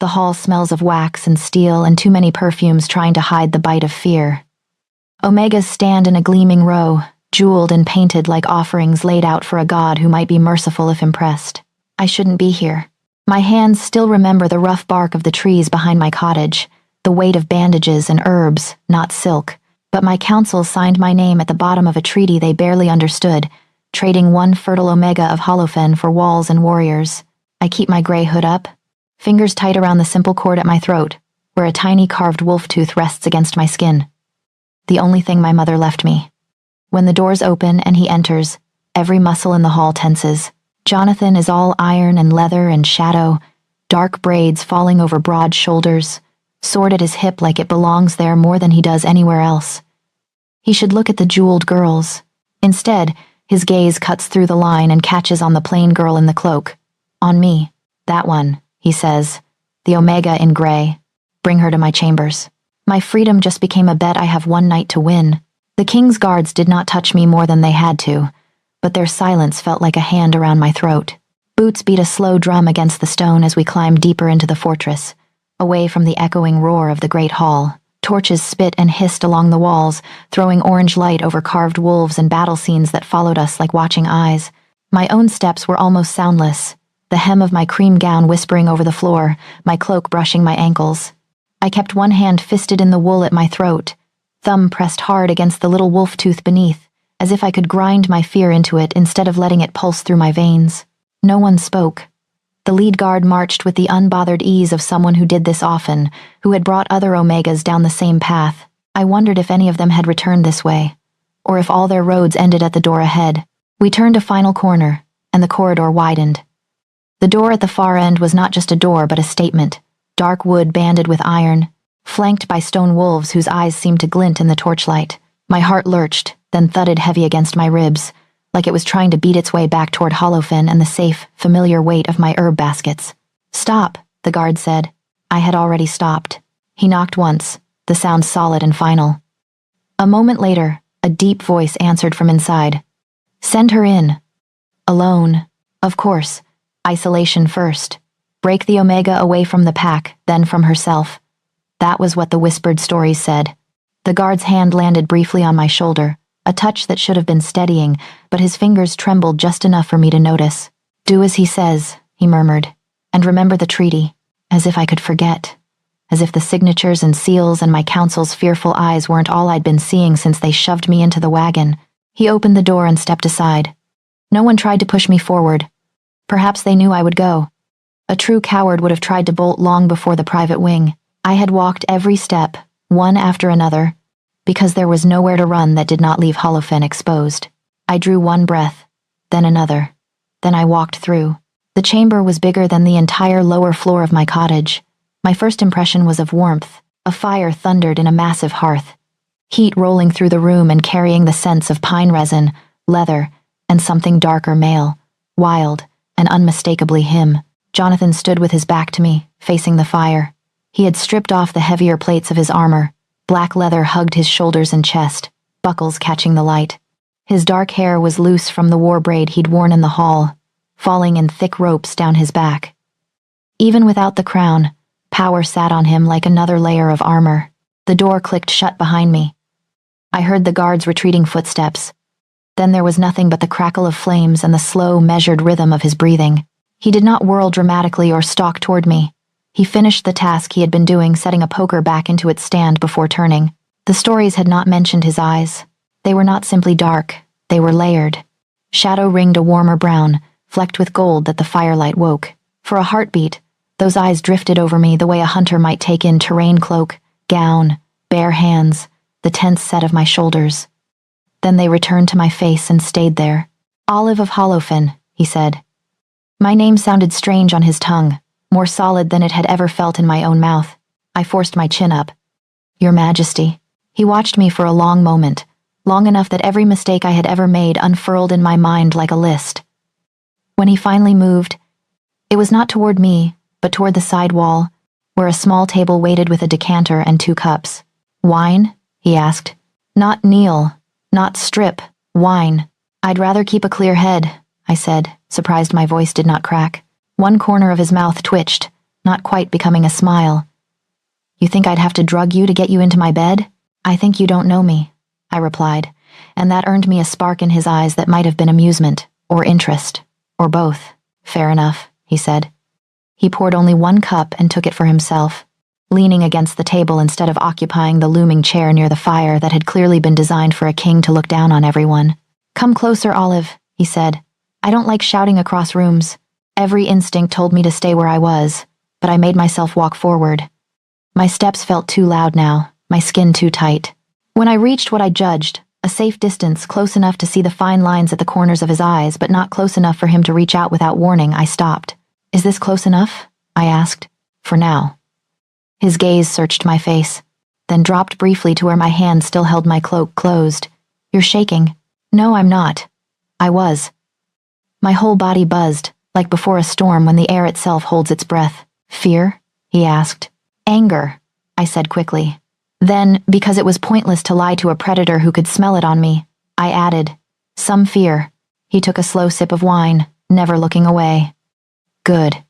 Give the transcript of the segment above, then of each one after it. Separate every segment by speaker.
Speaker 1: The hall smells of wax and steel and too many perfumes trying to hide the bite of fear. Omegas stand in a gleaming row, jeweled and painted like offerings laid out for a god who might be merciful if impressed. I shouldn't be here. My hands still remember the rough bark of the trees behind my cottage, the weight of bandages and herbs, not silk, but my council signed my name at the bottom of a treaty they barely understood, trading one fertile omega of Holofen for walls and warriors. I keep my gray hood up, fingers tight around the simple cord at my throat, where a tiny carved wolf tooth rests against my skin. The only thing my mother left me. When the doors open and he enters, every muscle in the hall tenses. Jonathan is all iron and leather and shadow, dark braids falling over broad shoulders, sword at his hip like it belongs there more than he does anywhere else. He should look at the jeweled girls. Instead, his gaze cuts through the line and catches on the plain girl in the cloak. On me. That one, he says. The Omega in gray. Bring her to my chambers. My freedom just became a bet I have one night to win. The king's guards did not touch me more than they had to, but their silence felt like a hand around my throat. Boots beat a slow drum against the stone as we climbed deeper into the fortress, away from the echoing roar of the great hall. Torches spit and hissed along the walls, throwing orange light over carved wolves and battle scenes that followed us like watching eyes. My own steps were almost soundless, the hem of my cream gown whispering over the floor, my cloak brushing my ankles. I kept one hand fisted in the wool at my throat, thumb pressed hard against the little wolf tooth beneath, as if I could grind my fear into it instead of letting it pulse through my veins. No one spoke. The lead guard marched with the unbothered ease of someone who did this often, who had brought other Omegas down the same path. I wondered if any of them had returned this way, or if all their roads ended at the door ahead. We turned a final corner, and the corridor widened. The door at the far end was not just a door but a statement, dark wood banded with iron, flanked by stone wolves whose eyes seemed to glint in the torchlight. My heart lurched, then thudded heavy against my ribs, like it was trying to beat its way back toward Holofen and the safe, familiar weight of my herb baskets. Stop, the guard said. I had already stopped. He knocked once, the sound solid and final. A moment later, a deep voice answered from inside. Send her in. Alone. Of course. Isolation first. Break the Omega away from the pack, then from herself. That was what the whispered stories said. The guard's hand landed briefly on my shoulder, a touch that should have been steadying, but his fingers trembled just enough for me to notice. Do as he says, he murmured, and remember the treaty, as if I could forget, as if the signatures and seals and my council's fearful eyes weren't all I'd been seeing since they shoved me into the wagon. He opened the door and stepped aside. No one tried to push me forward. Perhaps they knew I would go. A true coward would have tried to bolt long before the private wing. I had walked every step, one after another, because there was nowhere to run that did not leave Holofen exposed. I drew one breath, then another. Then I walked through. The chamber was bigger than the entire lower floor of my cottage. My first impression was of warmth. A fire thundered in a massive hearth, heat rolling through the room and carrying the scents of pine resin, leather, and something darker male, wild, and unmistakably him. Jonathan stood with his back to me, facing the fire. He had stripped off the heavier plates of his armor. Black leather hugged his shoulders and chest, buckles catching the light. His dark hair was loose from the war braid he'd worn in the hall, falling in thick ropes down his back. Even without the crown, power sat on him like another layer of armor. The door clicked shut behind me. I heard the guard's retreating footsteps. Then there was nothing but the crackle of flames and the slow, measured rhythm of his breathing. He did not whirl dramatically or stalk toward me. He finished the task he had been doing, setting a poker back into its stand before turning. The stories had not mentioned his eyes. They were not simply dark, they were layered. Shadow ringed a warmer brown, flecked with gold that the firelight woke. For a heartbeat, those eyes drifted over me the way a hunter might take in terrain cloak, gown, bare hands, the tense set of my shoulders. Then they returned to my face and stayed there. Olive of Holofen, he said. My name sounded strange on his tongue, more solid than it had ever felt in my own mouth. I forced my chin up. Your Majesty. He watched me for a long moment, long enough that every mistake I had ever made unfurled in my mind like a list. When he finally moved, it was not toward me, but toward the side wall, where a small table waited with a decanter and 2 cups. Wine? He asked. Not kneel, not strip, wine. I'd rather keep a clear head, I said, surprised my voice did not crack. One corner of his mouth twitched, not quite becoming a smile. You think I'd have to drug you to get you into my bed? I think you don't know me, I replied, and that earned me a spark in his eyes that might have been amusement, or interest, or both. Fair enough, he said. He poured only one cup and took it for himself, leaning against the table instead of occupying the looming chair near the fire that had clearly been designed for a king to look down on everyone. Come closer, Olive, he said. I don't like shouting across rooms. Every instinct told me to stay where I was, but I made myself walk forward. My steps felt too loud now, my skin too tight. When I reached what I judged, a safe distance close enough to see the fine lines at the corners of his eyes, but not close enough for him to reach out without warning, I stopped. Is this close enough? I asked. For now. His gaze searched my face, then dropped briefly to where my hand still held my cloak closed. You're shaking. No, I'm not. I was. My whole body buzzed, like before a storm when the air itself holds its breath. Fear? He asked. Anger, I said quickly. Then, because it was pointless to lie to a predator who could smell it on me, I added, some fear. He took a slow sip of wine, never looking away. Good.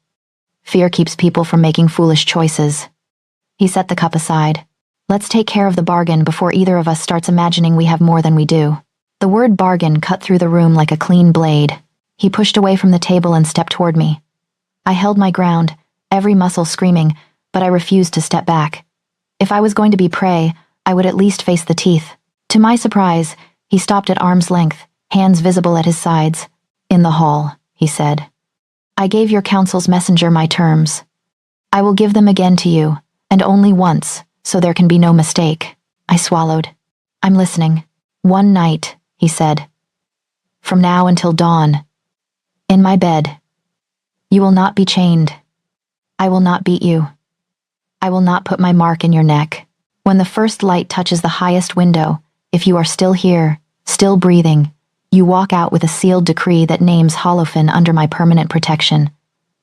Speaker 1: Fear keeps people from making foolish choices. He set the cup aside. Let's take care of the bargain before either of us starts imagining we have more than we do. The word bargain cut through the room like a clean blade. He pushed away from the table and stepped toward me. I held my ground, every muscle screaming, but I refused to step back. If I was going to be prey, I would at least face the teeth. To my surprise, he stopped at arm's length, hands visible at his sides. In the hall, he said. I gave your council's messenger my terms. I will give them again to you, and only once, so there can be no mistake. I swallowed. I'm listening. One night, he said. From now until dawn. In my bed. You will not be chained. I will not beat you. I will not put my mark in your neck. When the first light touches the highest window, if you are still here, still breathing, you walk out with a sealed decree that names Holofin under my permanent protection.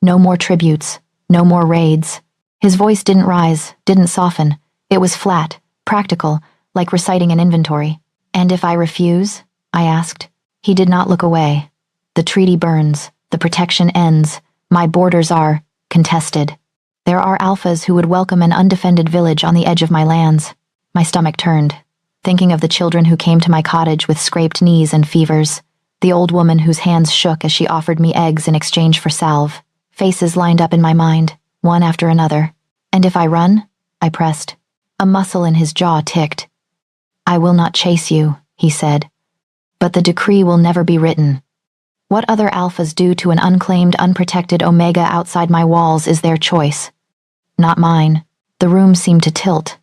Speaker 1: No more tributes, no more raids. His voice didn't rise, didn't soften. It was flat, practical, like reciting an inventory. And if I refuse? I asked. He did not look away. The treaty burns, the protection ends, my borders are contested. There are alphas who would welcome an undefended village on the edge of my lands. My stomach turned, thinking of the children who came to my cottage with scraped knees and fevers, the old woman whose hands shook as she offered me eggs in exchange for salve. Faces lined up in my mind, one after another. And if I run? I pressed. A muscle in his jaw ticked. I will not chase you, he said. But the decree will never be written. What other alphas do to an unclaimed, unprotected Omega outside my walls is their choice. Not mine. The room seemed to tilt.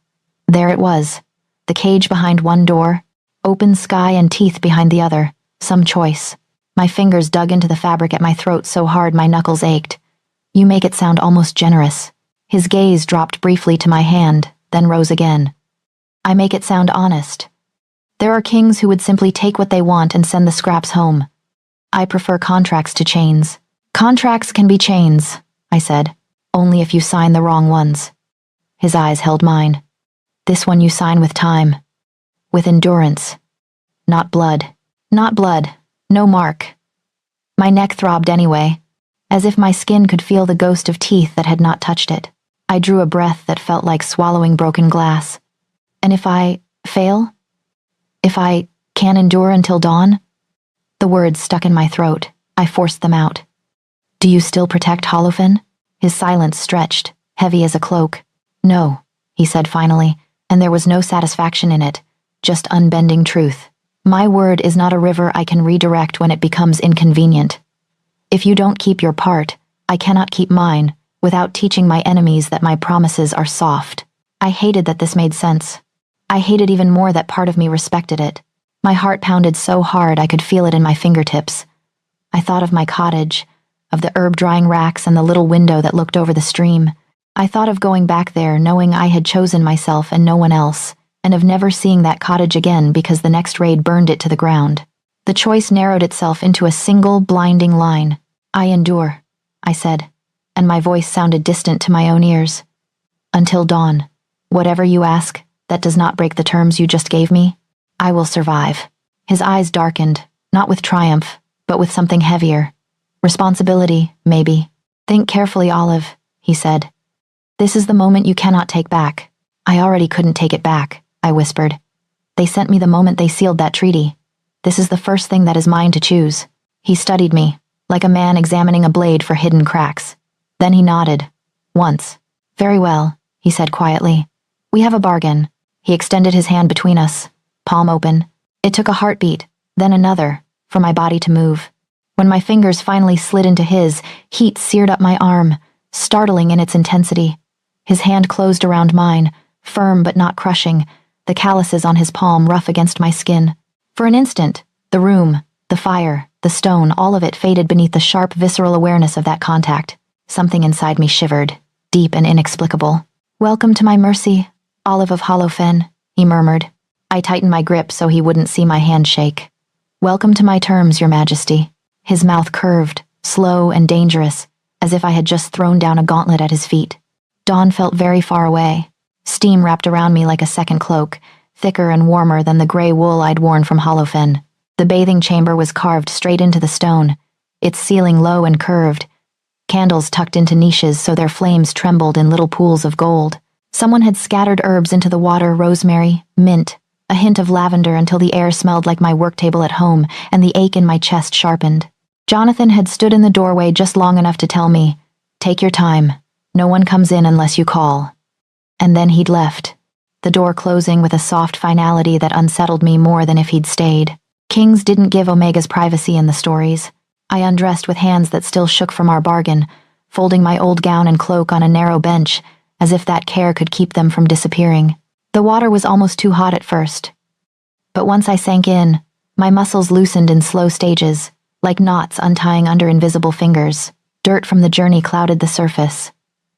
Speaker 1: There it was. The cage behind one door, open sky and teeth behind the other. Some choice. My fingers dug into the fabric at my throat so hard my knuckles ached. You make it sound almost generous. His gaze dropped briefly to my hand, then rose again. I make it sound honest. There are kings who would simply take what they want and send the scraps home. I prefer contracts to chains. Contracts can be chains, I said, only if you sign the wrong ones. His eyes held mine. This one you sign with time. With endurance. Not blood. Not blood. No mark. My neck throbbed anyway, as if my skin could feel the ghost of teeth that had not touched it. I drew a breath that felt like swallowing broken glass. And if I fail? If I can endure until dawn? The words stuck in my throat. I forced them out. Do you still protect Holofin? His silence stretched, heavy as a cloak. No, he said finally, and there was no satisfaction in it, just unbending truth. My word is not a river I can redirect when it becomes inconvenient. If you don't keep your part, I cannot keep mine, without teaching my enemies that my promises are soft. I hated that this made sense. I hated even more that part of me respected it. My heart pounded so hard I could feel it in my fingertips. I thought of my cottage, of the herb-drying racks and the little window that looked over the stream. I thought of going back there knowing I had chosen myself and no one else, and of never seeing that cottage again because the next raid burned it to the ground. The choice narrowed itself into a single, blinding line. I endure, I said, and my voice sounded distant to my own ears. Until dawn. Whatever you ask, that does not break the terms you just gave me, I will survive. His eyes darkened, not with triumph, but with something heavier. Responsibility, maybe. Think carefully, Olive, he said. This is the moment you cannot take back. I already couldn't take it back, I whispered. They sent me the moment they sealed that treaty. This is the first thing that is mine to choose. He studied me, like a man examining a blade for hidden cracks. Then he nodded. Once. Very well, he said quietly. We have a bargain. He extended his hand between us, palm open. It took a heartbeat, then another, for my body to move. When my fingers finally slid into his, heat seared up my arm, startling in its intensity. His hand closed around mine, firm but not crushing, the calluses on his palm rough against my skin. For an instant, the room, the fire, the stone, all of it faded beneath the sharp, visceral awareness of that contact. Something inside me shivered, deep and inexplicable. Welcome to my mercy, Olive of Holofen, he murmured. I tightened my grip so he wouldn't see my hand shake. Welcome to my terms, Your Majesty. His mouth curved, slow and dangerous, as if I had just thrown down a gauntlet at his feet. Dawn felt very far away. Steam wrapped around me like a second cloak, thicker and warmer than the gray wool I'd worn from Holofen. The bathing chamber was carved straight into the stone, its ceiling low and curved, candles tucked into niches so their flames trembled in little pools of gold. Someone had scattered herbs into the water, rosemary, mint, a hint of lavender until the air smelled like my work table at home and the ache in my chest sharpened. Jonathan had stood in the doorway just long enough to tell me, "Take your time. No one comes in unless you call." And then he'd left, the door closing with a soft finality that unsettled me more than if he'd stayed. Kings didn't give Omega's privacy in the stories. I undressed with hands that still shook from our bargain, folding my old gown and cloak on a narrow bench, as if that care could keep them from disappearing. The water was almost too hot at first. But once I sank in, my muscles loosened in slow stages, like knots untying under invisible fingers. Dirt from the journey clouded the surface.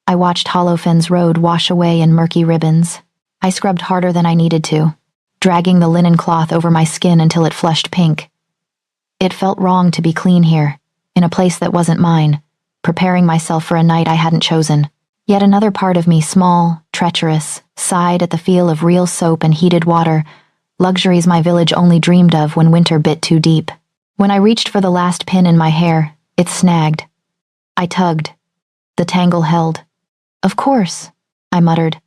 Speaker 1: I watched Holofen's road wash away in murky ribbons. I scrubbed harder than I needed to, dragging the linen cloth over my skin until it flushed pink. It felt wrong to be clean here, in a place that wasn't mine, preparing myself for a night I hadn't chosen. Yet another part of me, small, treacherous, sighed at the feel of real soap and heated water, luxuries my village only dreamed of when winter bit too deep. When I reached for the last pin in my hair, it snagged. I tugged. The tangle held. "Of course," I muttered,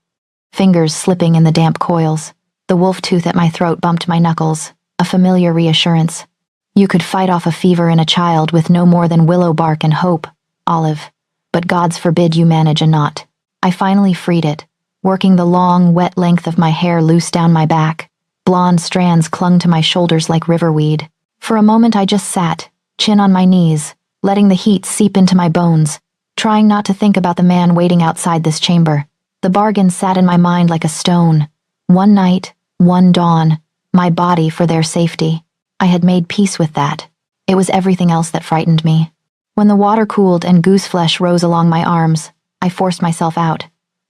Speaker 1: fingers slipping in the damp coils. The wolf tooth at my throat bumped my knuckles, a familiar reassurance. You could fight off a fever in a child with no more than willow bark and hope, Olive, but gods forbid you manage a knot. I finally freed it, working the long, wet length of my hair loose down my back. Blonde strands clung to my shoulders like riverweed. For a moment I just sat, chin on my knees, letting the heat seep into my bones, trying not to think about the man waiting outside this chamber. The bargain sat in my mind like a stone. One night, one dawn, my body for their safety. I had made peace with that. It was everything else that frightened me. When the water cooled and goose flesh rose along my arms, I forced myself out.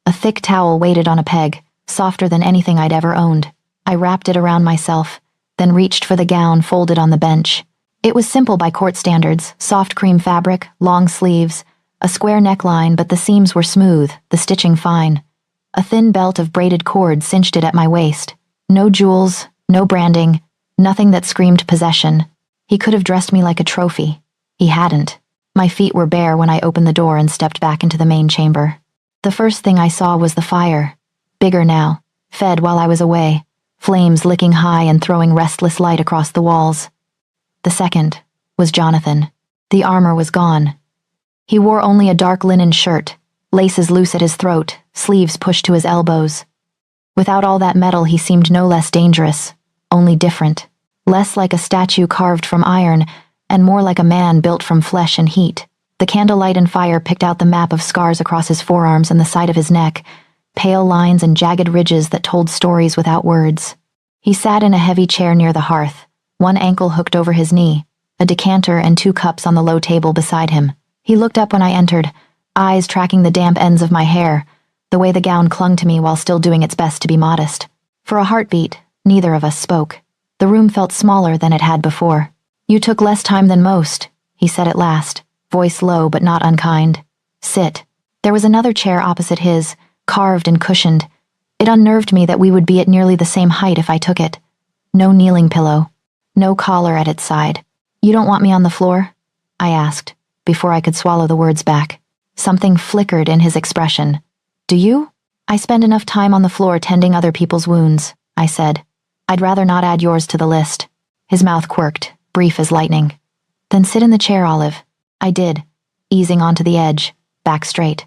Speaker 1: A thick towel waited on a peg, softer than anything I'd ever owned. I wrapped it around myself, then reached for the gown folded on the bench. It was simple by court standards, soft cream fabric, long sleeves, a square neckline, but the seams were smooth, the stitching fine. A thin belt of braided cord cinched it at my waist. No jewels, no branding, nothing that screamed possession. He could have dressed me like a trophy. He hadn't. My feet were bare when I opened the door and stepped back into the main chamber. The first thing I saw was the fire. Bigger now, fed while I was away, flames licking high and throwing restless light across the walls. The second was Jonathan. The armor was gone. He wore only a dark linen shirt, laces loose at his throat, sleeves pushed to his elbows. Without all that metal, he seemed no less dangerous, only different, less like a statue carved from iron, and more like a man built from flesh and heat. The candlelight and fire picked out the map of scars across his forearms and the side of his neck, pale lines and jagged ridges that told stories without words. He sat in a heavy chair near the hearth, one ankle hooked over his knee, a decanter and 2 cups on the low table beside him. He looked up when I entered, eyes tracking the damp ends of my hair, the way the gown clung to me while still doing its best to be modest. For a heartbeat, neither of us spoke. The room felt smaller than it had before. "You took less time than most," he said at last, voice low but not unkind. "Sit." There was another chair opposite his, carved and cushioned. It unnerved me that we would be at nearly the same height if I took it. No kneeling pillow. No collar at its side. "You don't want me on the floor?" I asked, before I could swallow the words back. Something flickered in his expression. Do you? I spend enough time on the floor tending other people's wounds, I said. I'd rather not add yours to the list. His mouth quirked, brief as lightning. Then sit in the chair, Olive. I did, easing onto the edge, back straight.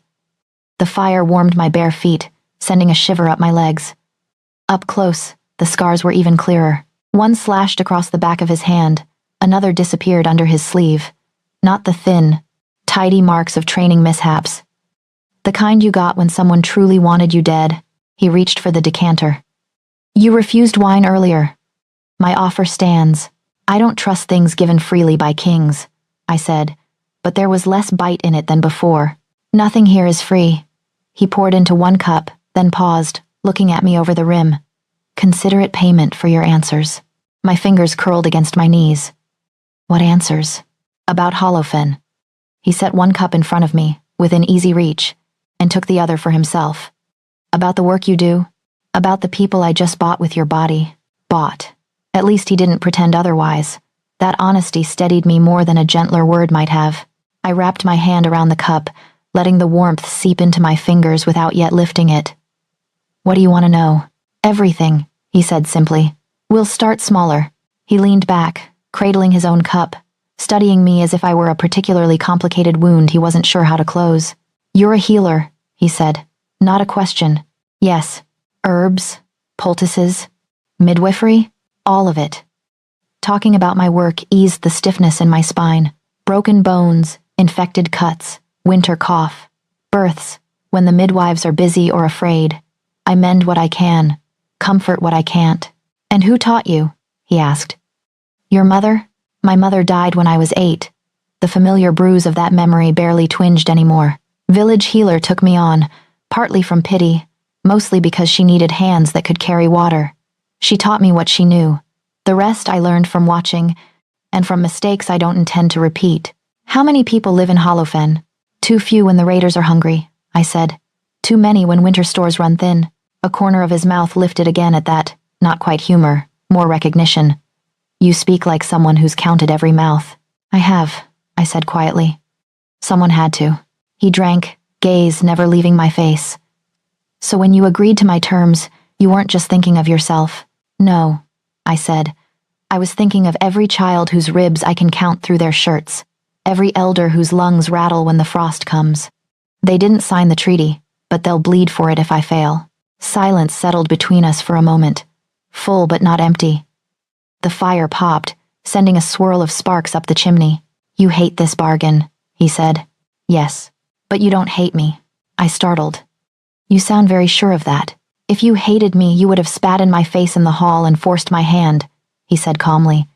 Speaker 1: The fire warmed my bare feet, sending a shiver up my legs. Up close, the scars were even clearer. One slashed across the back of his hand, another disappeared under his sleeve. Not the thin, tidy marks of training mishaps. The kind you got when someone truly wanted you dead. He reached for the decanter. You refused wine earlier. My offer stands. I don't trust things given freely by kings, I said, but there was less bite in it than before. Nothing here is free. He poured into one cup, then paused, looking at me over the rim. Consider it payment for your answers. My fingers curled against my knees. What answers? About Holofen. He set one cup in front of me, within easy reach, and took the other for himself. About the work you do, about the people I just bought with your body. Bought. At least he didn't pretend otherwise. That honesty steadied me more than a gentler word might have. I wrapped my hand around the cup, letting the warmth seep into my fingers without yet lifting it. What do you want to know? Everything, he said simply. We'll start smaller. He leaned back, cradling his own cup, studying me as if I were a particularly complicated wound he wasn't sure how to close. You're a healer, he said. Not a question. Yes. Herbs, poultices, midwifery, all of it. Talking about my work eased the stiffness in my spine. Broken bones, infected cuts, winter cough, births, when the midwives are busy or afraid. I mend what I can, comfort what I can't. And who taught you? He asked. Your mother? My mother died when I was 8. The familiar bruise of that memory barely twinged anymore. Village healer took me on, partly from pity, mostly because she needed hands that could carry water. She taught me what she knew. The rest I learned from watching, and from mistakes I don't intend to repeat. How many people live in Holofen? Too few when the raiders are hungry, I said. Too many when winter stores run thin. A corner of his mouth lifted again at that, not quite humor, more recognition. You speak like someone who's counted every mouth. I have, I said quietly. Someone had to. He drank, gaze never leaving my face. So when you agreed to my terms, you weren't just thinking of yourself. No, I said. I was thinking of every child whose ribs I can count through their shirts, every elder whose lungs rattle when the frost comes. They didn't sign the treaty, but they'll bleed for it if I fail. Silence settled between us for a moment, full but not empty. The fire popped, sending a swirl of sparks up the chimney. You hate this bargain, he said. Yes, but you don't hate me. I startled. You sound very sure of that. If you hated me, you would have spat in my face in the hall and forced my hand, he said calmly.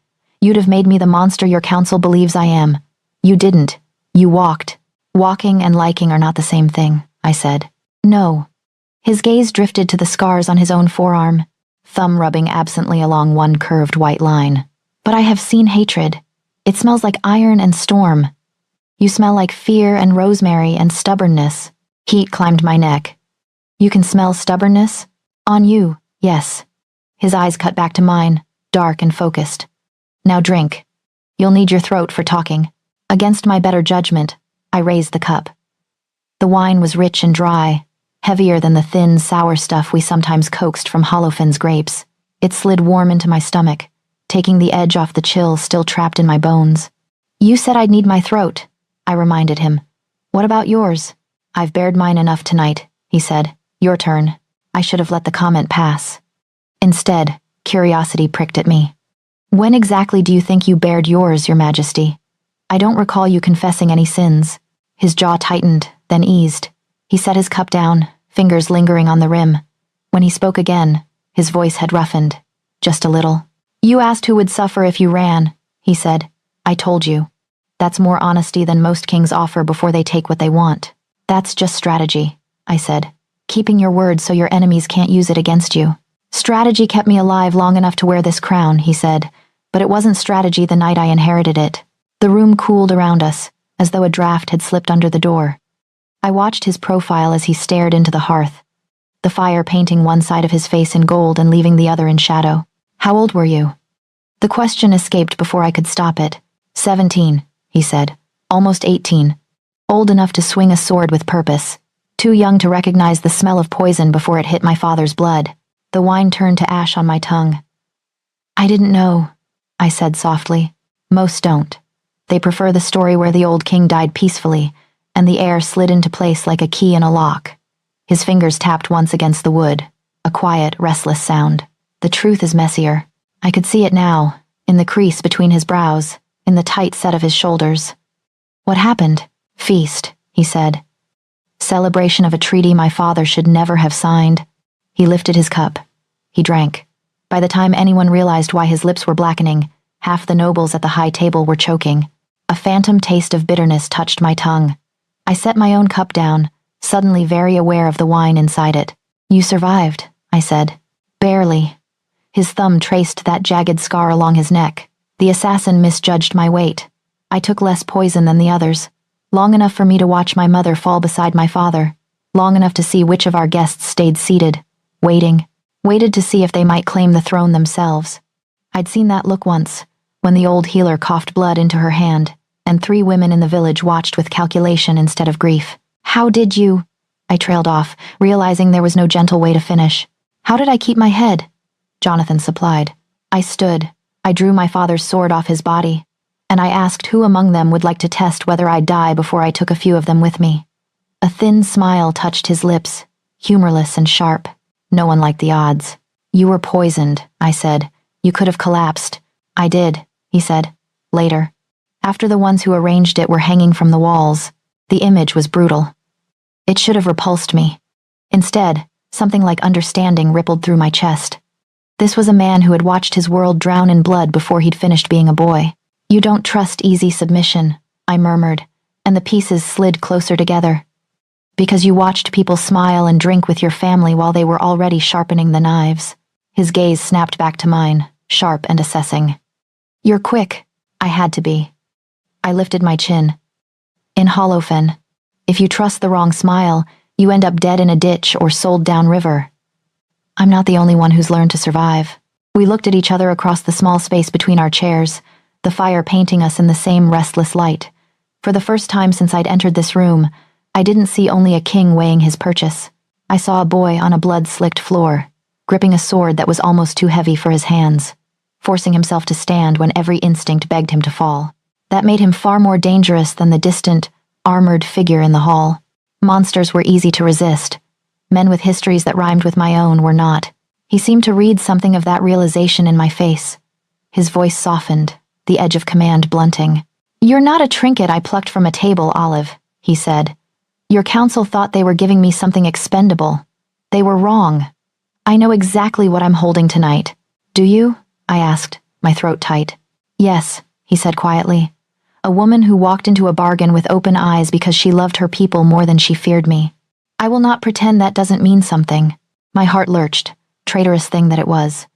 Speaker 1: You'd have made me the monster your council believes I am. You didn't. You walked. Walking and liking are not the same thing, I said. No. His gaze drifted to the scars on his own forearm, thumb rubbing absently along one curved white line. But I have seen hatred. It smells like iron and storm. You smell like fear and rosemary and stubbornness. Heat climbed my neck. You can smell stubbornness? On you, yes. His eyes cut back to mine, dark and focused. Now drink. You'll need your throat for talking. Against my better judgment, I raised the cup. The wine was rich and dry, heavier than the thin, sour stuff we sometimes coaxed from Holofen's grapes. It slid warm into my stomach, taking the edge off the chill still trapped in my bones. You said I'd need my throat, I reminded him. What about yours? I've bared mine enough tonight, he said. Your turn. I should have let the comment pass. Instead, curiosity pricked at me. When exactly do you think you bared yours, Your Majesty? I don't recall you confessing any sins. His jaw tightened, then eased. He set his cup down, fingers lingering on the rim. When he spoke again, his voice had roughened, just a little. You asked who would suffer if you ran, he said. I told you. That's more honesty than most kings offer before they take what they want. That's just strategy, I said. Keeping your word so your enemies can't use it against you. Strategy kept me alive long enough to wear this crown, he said, but it wasn't strategy the night I inherited it. The room cooled around us, as though a draft had slipped under the door. I watched his profile as he stared into the hearth, the fire painting one side of his face in gold and leaving the other in shadow. How old were you? The question escaped before I could stop it. 17, he said. Almost 18. Old enough to swing a sword with purpose. too young to recognize the smell of poison before it hit my father's blood. The wine turned to ash on my tongue. I didn't know, I said softly. Most don't. They prefer the story where the old king died peacefully, and the heir slid into place like a key in a lock. His fingers tapped once against the wood, a quiet, restless sound. The truth is messier. I could see it now, in the crease between his brows, in the tight set of his shoulders. What happened? Feast, he said. Celebration of a treaty my father should never have signed. He lifted his cup. He drank. By the time anyone realized why his lips were blackening, half the nobles at the high table were choking. A phantom taste of bitterness touched my tongue. I set my own cup down, suddenly very aware of the wine inside it. You survived, I said. Barely. His thumb traced that jagged scar along his neck. The assassin misjudged my weight. I took less poison than the others. Long enough for me to watch my mother fall beside my father. Long enough to see which of our guests stayed seated, waiting. Waited to see if they might claim the throne themselves. I'd seen that look once, when the old healer coughed blood into her hand, and 3 women in the village watched with calculation instead of grief. How did you? I trailed off, realizing there was no gentle way to finish. How did I keep my head? Jonathan supplied. I stood. I drew my father's sword off his body, and I asked who among them would like to test whether I'd die before I took a few of them with me. A thin smile touched his lips, humorless and sharp. No one liked the odds. You were poisoned, I said. You could have collapsed. I did, he said. Later. After the ones who arranged it were hanging from the walls, the image was brutal. It should have repulsed me. Instead, something like understanding rippled through my chest. This was a man who had watched his world drown in blood before he'd finished being a boy. You don't trust easy submission, I murmured, and the pieces slid closer together. Because you watched people smile and drink with your family while they were already sharpening the knives. His gaze snapped back to mine, sharp and assessing. You're quick. I had to be. I lifted my chin. In Holofen, if you trust the wrong smile, you end up dead in a ditch or sold downriver. I'm not the only one who's learned to survive. We looked at each other across the small space between our chairs, the fire painting us in the same restless light. For the first time since I'd entered this room, I didn't see only a king weighing his purchase. I saw a boy on a blood-slicked floor, gripping a sword that was almost too heavy for his hands, forcing himself to stand when every instinct begged him to fall. That made him far more dangerous than the distant, armored figure in the hall. Monsters were easy to resist. Men with histories that rhymed with my own were not. He seemed to read something of that realization in my face. His voice softened, the edge of command blunting. You're not a trinket I plucked from a table, Olive, he said. Your council thought they were giving me something expendable. They were wrong. I know exactly what I'm holding tonight. Do you? I asked, my throat tight. Yes, he said quietly. A woman who walked into a bargain with open eyes because she loved her people more than she feared me. I will not pretend that doesn't mean something. My heart lurched, traitorous thing that it was.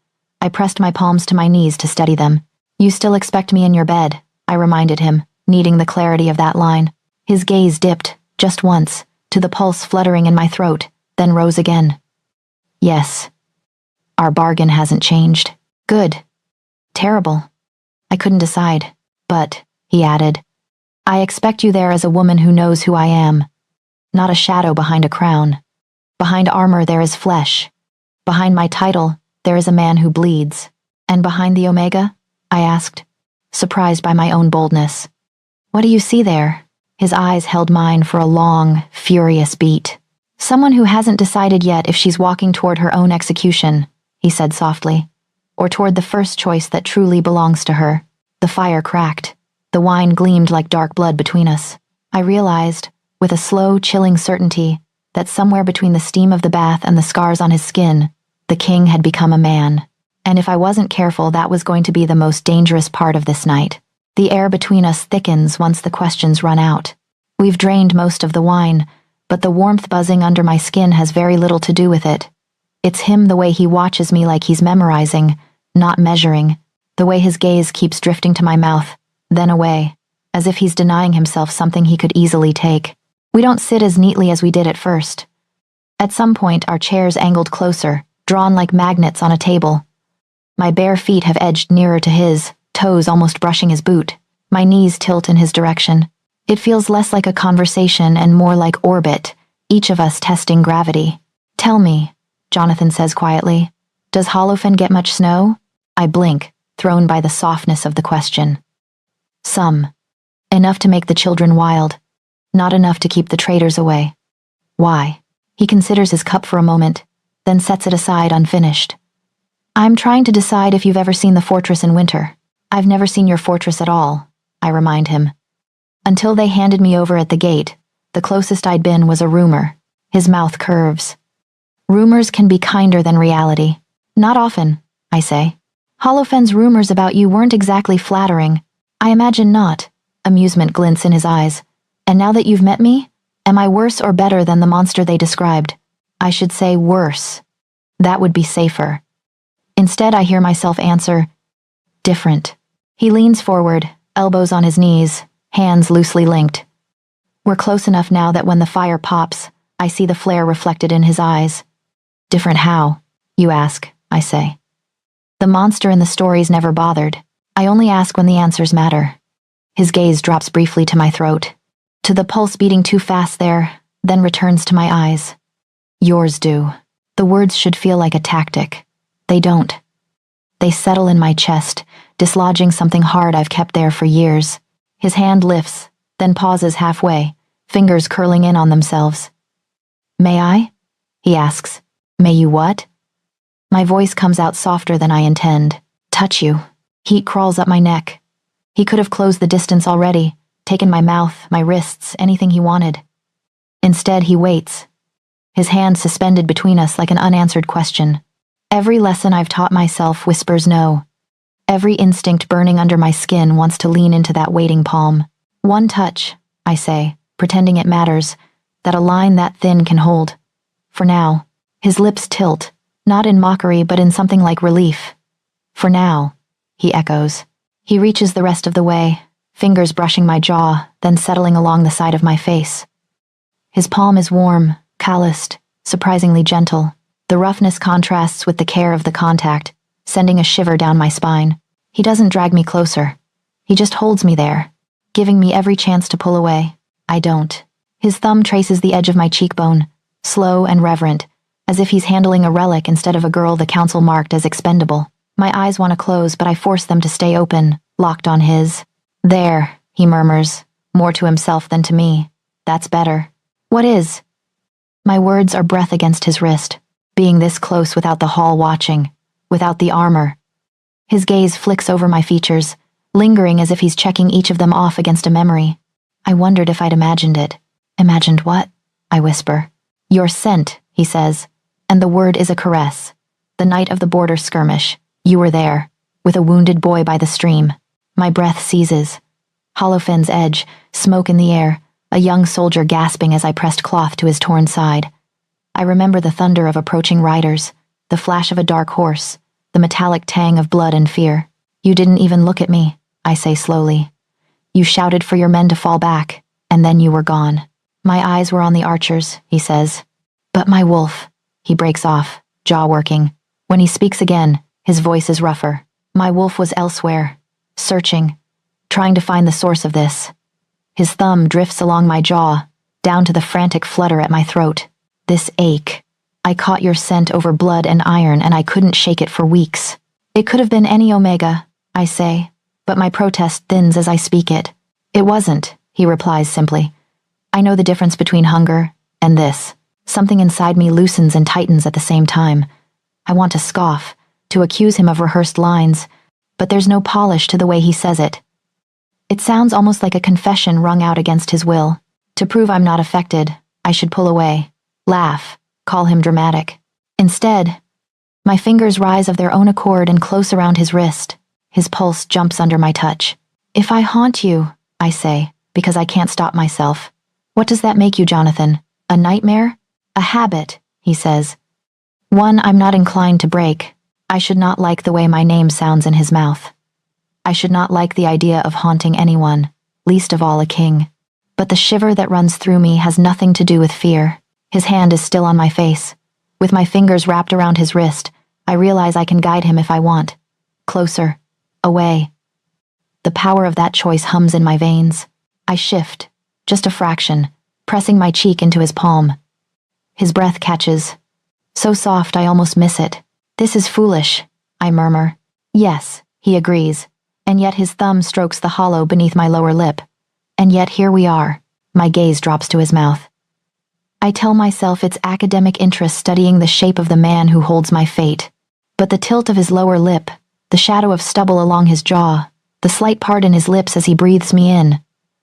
Speaker 1: I pressed my palms to my knees to steady them. You still expect me in your bed, I reminded him, needing the clarity of that line. His gaze dipped, just once, to the pulse fluttering in my throat, then rose again. Yes. Our bargain hasn't changed. Good. Terrible. I couldn't decide. But, he added, I expect you there as a woman who knows who I am. Not a shadow behind a crown. Behind armor there is flesh. Behind my title, there is a man who bleeds. And behind the Omega? I asked, surprised by my own boldness. What do you see there? His eyes held mine for a long, furious beat. Someone who hasn't decided yet if she's walking toward her own execution, he said softly, or toward the first choice that truly belongs to her. The fire cracked. The wine gleamed like dark blood between us. I realized, with a slow, chilling certainty, that somewhere between the steam of the bath and the scars on his skin, the king had become a man. And if I wasn't careful, that was going to be the most dangerous part of this night. The air between us thickens once the questions run out. We've drained most of the wine, but the warmth buzzing under my skin has very little to do with it. It's him, the way he watches me like he's memorizing, not measuring, the way his gaze keeps drifting to my mouth, then away, as if he's denying himself something he could easily take. We don't sit as neatly as we did at first. At some point, our chairs angled closer, drawn like magnets on a table. My bare feet have edged nearer to his, toes almost brushing his boot. My knees tilt in his direction. It feels less like a conversation and more like orbit, each of us testing gravity. Tell me, Jonathan says quietly, does Holofen get much snow? I blink, thrown by the softness of the question. Some. Enough to make the children wild. Not enough to keep the traitors away. Why? He considers his cup for a moment, then sets it aside unfinished. I'm trying to decide if you've ever seen the fortress in winter. I've never seen your fortress at all, I remind him. Until they handed me over at the gate, the closest I'd been was a rumor. His mouth curves. Rumors can be kinder than reality. Not often, I say. Holofen's rumors about you weren't exactly flattering. I imagine not. Amusement glints in his eyes. And now that you've met me, am I worse or better than the monster they described? I should say worse. That would be safer. Instead, I hear myself answer, different. He leans forward, elbows on his knees, hands loosely linked. We're close enough now that when the fire pops, I see the flare reflected in his eyes. Different how? You ask, I say. The monster in the stories never bothered. I only ask when the answers matter. His gaze drops briefly to my throat, to the pulse beating too fast there, then returns to my eyes. Yours do. The words should feel like a tactic. They don't. They settle in my chest, dislodging something hard I've kept there for years. His hand lifts, then pauses halfway, fingers curling in on themselves. May I? He asks. May you what? My voice comes out softer than I intend. Touch you. Heat crawls up my neck. He could have closed the distance already, taken my mouth, my wrists, anything he wanted. Instead, he waits, his hand suspended between us like an unanswered question. Every lesson I've taught myself whispers no. Every instinct burning under my skin wants to lean into that waiting palm. One touch, I say, pretending it matters, that a line that thin can hold. For now. His lips tilt, not in mockery but in something like relief. For now, he echoes. He reaches the rest of the way, fingers brushing my jaw, then settling along the side of my face. His palm is warm, calloused, surprisingly gentle. The roughness contrasts with the care of the contact, sending a shiver down my spine. He doesn't drag me closer. He just holds me there, giving me every chance to pull away. I don't. His thumb traces the edge of my cheekbone, slow and reverent, as if he's handling a relic instead of a girl the council marked as expendable. My eyes want to close, but I force them to stay open, locked on his. There, he murmurs, more to himself than to me. That's better. What is? My words are breath against his wrist. Being this close without the hall watching, without the armor. His gaze flicks over my features, lingering as if he's checking each of them off against a memory. I wondered if I'd imagined it. Imagined what? I whisper. Your scent, he says, and the word is a caress. The night of the border skirmish, you were there, with a wounded boy by the stream. My breath seizes. Holofen's edge, smoke in the air, a young soldier gasping as I pressed cloth to his torn side. I remember the thunder of approaching riders, the flash of a dark horse, the metallic tang of blood and fear. You didn't even look at me, I say slowly. You shouted for your men to fall back, and then you were gone. My eyes were on the archers, he says. But my wolf, he breaks off, jaw working. When he speaks again, his voice is rougher. My wolf was elsewhere, searching, trying to find the source of this. His thumb drifts along my jaw, down to the frantic flutter at my throat. This ache. I caught your scent over blood and iron, and I couldn't shake it for weeks. It could have been any Omega, I say, but my protest thins as I speak it. It wasn't, he replies simply. I know the difference between hunger and this. Something inside me loosens and tightens at the same time. I want to scoff, to accuse him of rehearsed lines, but there's no polish to the way he says it. It sounds almost like a confession wrung out against his will. To prove I'm not affected, I should pull away, laugh, call him dramatic. Instead, my fingers rise of their own accord and close around his wrist. His pulse jumps under my touch. If I haunt you, I say, because I can't stop myself. What does that make you, Jonathan? A nightmare? A habit, he says. One I'm not inclined to break. I should not like the way my name sounds in his mouth. I should not like the idea of haunting anyone, least of all a king. But the shiver that runs through me has nothing to do with fear. His hand is still on my face. With my fingers wrapped around his wrist, I realize I can guide him if I want. Closer. Away. The power of that choice hums in my veins. I shift, just a fraction, pressing my cheek into his palm. His breath catches. So soft I almost miss it. This is foolish, I murmur. Yes, he agrees, and yet his thumb strokes the hollow beneath my lower lip. And yet here we are. My gaze drops to his mouth. I tell myself it's academic interest studying the shape of the man who holds my fate. But the tilt of his lower lip, the shadow of stubble along his jaw, the slight part in his lips as he breathes me in,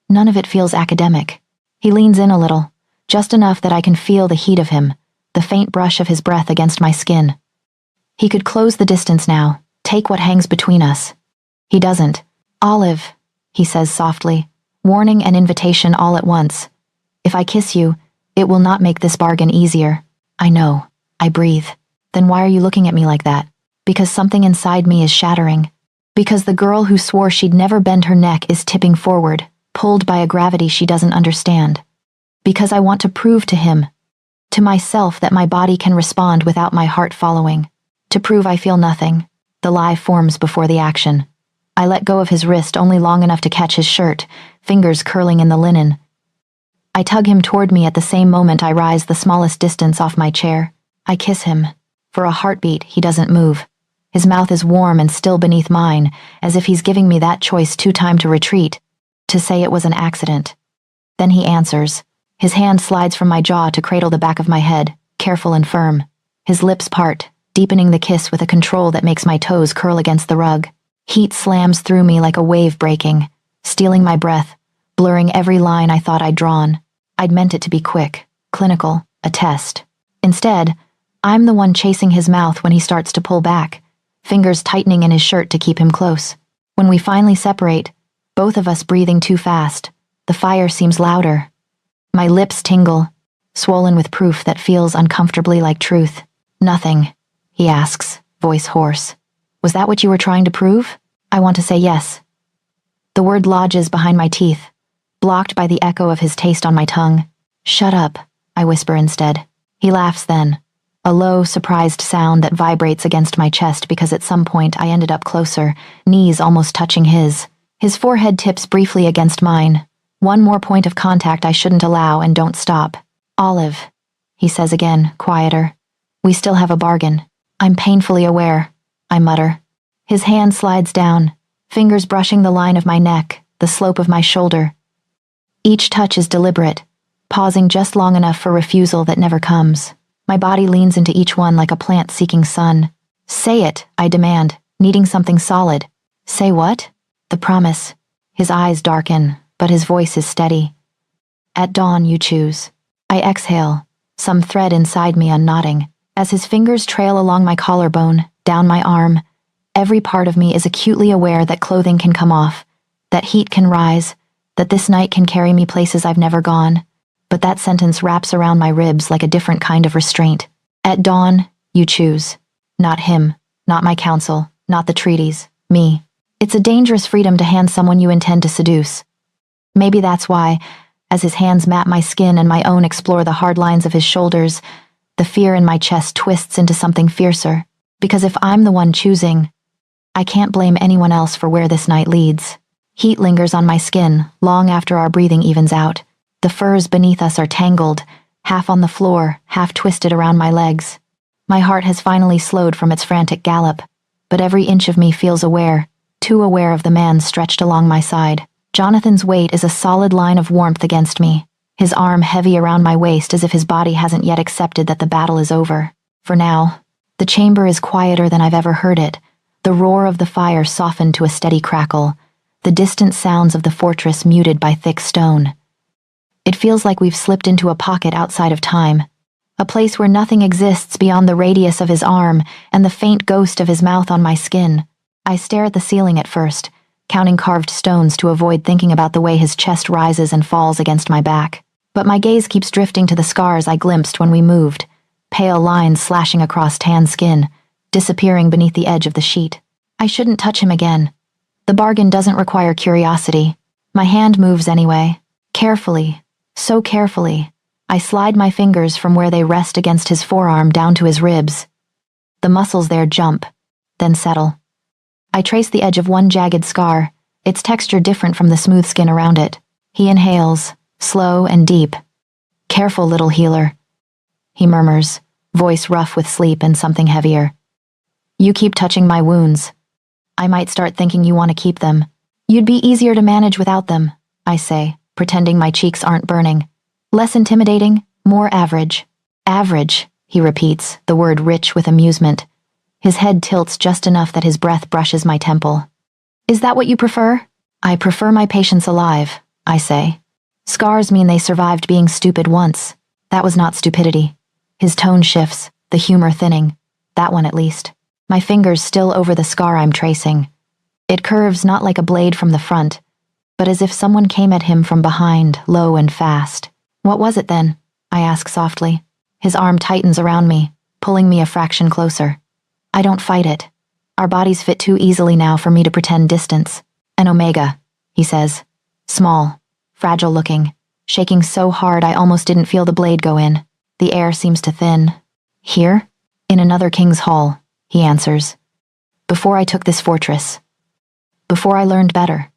Speaker 1: none of it feels academic. He leans in a little, just enough that I can feel the heat of him, the faint brush of his breath against my skin. He could close the distance now, take what hangs between us. He doesn't. Olive, he says softly, warning and invitation all at once. If I kiss you, it will not make this bargain easier. I know. I breathe. Then why are you looking at me like that? Because something inside me is shattering. Because the girl who swore she'd never bend her neck is tipping forward, pulled by a gravity she doesn't understand. Because I want to prove to him, to myself, that my body can respond without my heart following. To prove I feel nothing. The lie forms before the action. I let go of his wrist only long enough to catch his shirt, fingers curling in the linen. I tug him toward me at the same moment I rise the smallest distance off my chair. I kiss him. For a heartbeat, he doesn't move. His mouth is warm and still beneath mine, as if he's giving me that choice too time to retreat, to say it was an accident. Then he answers. His hand slides from my jaw to cradle the back of my head, careful and firm. His lips part, deepening the kiss with a control that makes my toes curl against the rug. Heat slams through me like a wave breaking, stealing my breath, blurring every line I thought I'd drawn. I'd meant it to be quick, clinical, a test. Instead, I'm the one chasing his mouth when he starts to pull back, fingers tightening in his shirt to keep him close. When we finally separate, both of us breathing too fast, the fire seems louder. My lips tingle, swollen with proof that feels uncomfortably like truth. Nothing, he asks, voice hoarse. Was that what you were trying to prove? I want to say yes. The word lodges behind my teeth, blocked by the echo of his taste on my tongue. Shut up, I whisper instead. He laughs then, a low, surprised sound that vibrates against my chest because at some point I ended up closer, knees almost touching his. His forehead tips briefly against mine. One more point of contact I shouldn't allow, and don't stop. Olive, he says again, quieter. We still have a bargain. I'm painfully aware, I mutter. His hand slides down, fingers brushing the line of my neck, the slope of my shoulder. Each touch is deliberate, pausing just long enough for refusal that never comes. My body leans into each one like a plant seeking sun. Say it, I demand, needing something solid. Say what? The promise. His eyes darken, but his voice is steady. At dawn you choose. I exhale, some thread inside me unknotting. As his fingers trail along my collarbone, down my arm, every part of me is acutely aware that clothing can come off, that heat can rise, that this night can carry me places I've never gone. But that sentence wraps around my ribs like a different kind of restraint. At dawn, you choose. Not him, not my counsel, not the treaties, me. It's a dangerous freedom to hand someone you intend to seduce. Maybe that's why, as his hands map my skin and my own explore the hard lines of his shoulders, the fear in my chest twists into something fiercer. Because if I'm the one choosing, I can't blame anyone else for where this night leads. Heat lingers on my skin, long after our breathing evens out. The furs beneath us are tangled, half on the floor, half twisted around my legs. My heart has finally slowed from its frantic gallop, but every inch of me feels aware, too aware of the man stretched along my side. Jonathan's weight is a solid line of warmth against me, his arm heavy around my waist as if his body hasn't yet accepted that the battle is over. For now, the chamber is quieter than I've ever heard it, the roar of the fire softened to a steady crackle, the distant sounds of the fortress muted by thick stone. It feels like we've slipped into a pocket outside of time, a place where nothing exists beyond the radius of his arm and the faint ghost of his mouth on my skin. I stare at the ceiling at first, counting carved stones to avoid thinking about the way his chest rises and falls against my back. But my gaze keeps drifting to the scars I glimpsed when we moved, pale lines slashing across tan skin, disappearing beneath the edge of the sheet. I shouldn't touch him again. The bargain doesn't require curiosity. My hand moves anyway, carefully. So carefully, I slide my fingers from where they rest against his forearm down to his ribs. The muscles there jump, then settle. I trace the edge of one jagged scar, its texture different from the smooth skin around it. He inhales, slow and deep. Careful, little healer. he murmurs, voice rough with sleep and something heavier. You keep touching my wounds. I might start thinking you want to keep them. You'd be easier to manage without them, I say, pretending my cheeks aren't burning. Less intimidating, more average. Average, he repeats, the word rich with amusement. His head tilts just enough that his breath brushes my temple. Is that what you prefer? I prefer my patients alive, I say. Scars mean they survived being stupid once. That was not stupidity. His tone shifts, the humor thinning. That one at least. My fingers still over the scar I'm tracing. It curves not like a blade from the front, but as if someone came at him from behind, low and fast. What was it then? I ask softly. His arm tightens around me, pulling me a fraction closer. I don't fight it. Our bodies fit too easily now for me to pretend distance. An omega, he says. Small, fragile looking, shaking so hard I almost didn't feel the blade go in. The air seems to thin. Here? In another king's hall, he answers. Before I took this fortress. Before I learned better.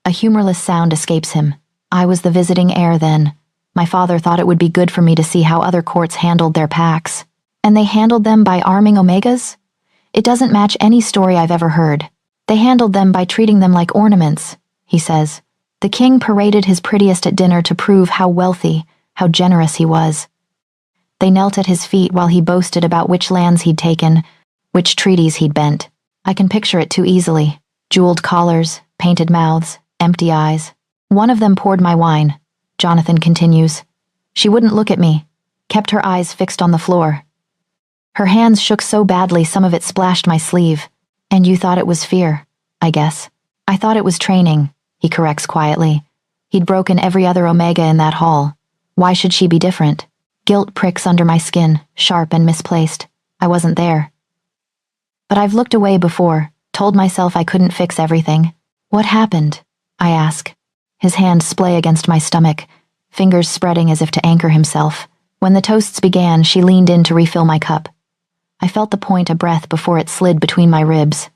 Speaker 1: A humorless sound escapes him. I was the visiting heir then. My father thought it would be good for me to see how other courts handled their packs. And they handled them by arming omegas? It doesn't match any story I've ever heard. They handled them by treating them like ornaments, he says. The king paraded his prettiest at dinner to prove how wealthy, how generous he was. They knelt at his feet while he boasted about which lands he'd taken, which treaties he'd bent. I can picture it too easily. Jeweled collars, painted mouths, empty eyes. One of them poured my wine, Jonathan continues. She wouldn't look at me, kept her eyes fixed on the floor. Her hands shook so badly some of it splashed my sleeve. And you thought it was fear, I guess. I thought it was training, he corrects quietly. He'd broken every other omega in that hall. Why should she be different? Guilt pricks under my skin, sharp and misplaced. I wasn't there. But I've looked away before, told myself I couldn't fix everything. What happened? I ask. His hands splay against my stomach, fingers spreading as if to anchor himself. When the toasts began, she leaned in to refill my cup. I felt the point a breath before it slid between my ribs.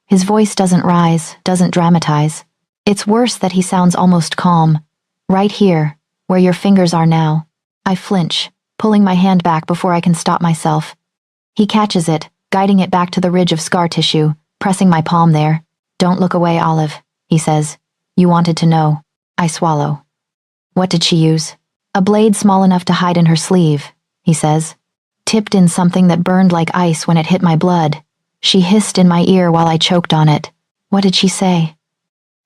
Speaker 1: His voice doesn't rise, doesn't dramatize. It's worse that he sounds almost calm. Right here, where your fingers are now. I flinch, pulling my hand back before I can stop myself. He catches it, guiding it back to the ridge of scar tissue, pressing my palm there. Don't look away, Olive, he says. You wanted to know. I swallow. What did she use? A blade small enough to hide in her sleeve, he says. Tipped in something that burned like ice when it hit my blood. She hissed in my ear while I choked on it. What did she say?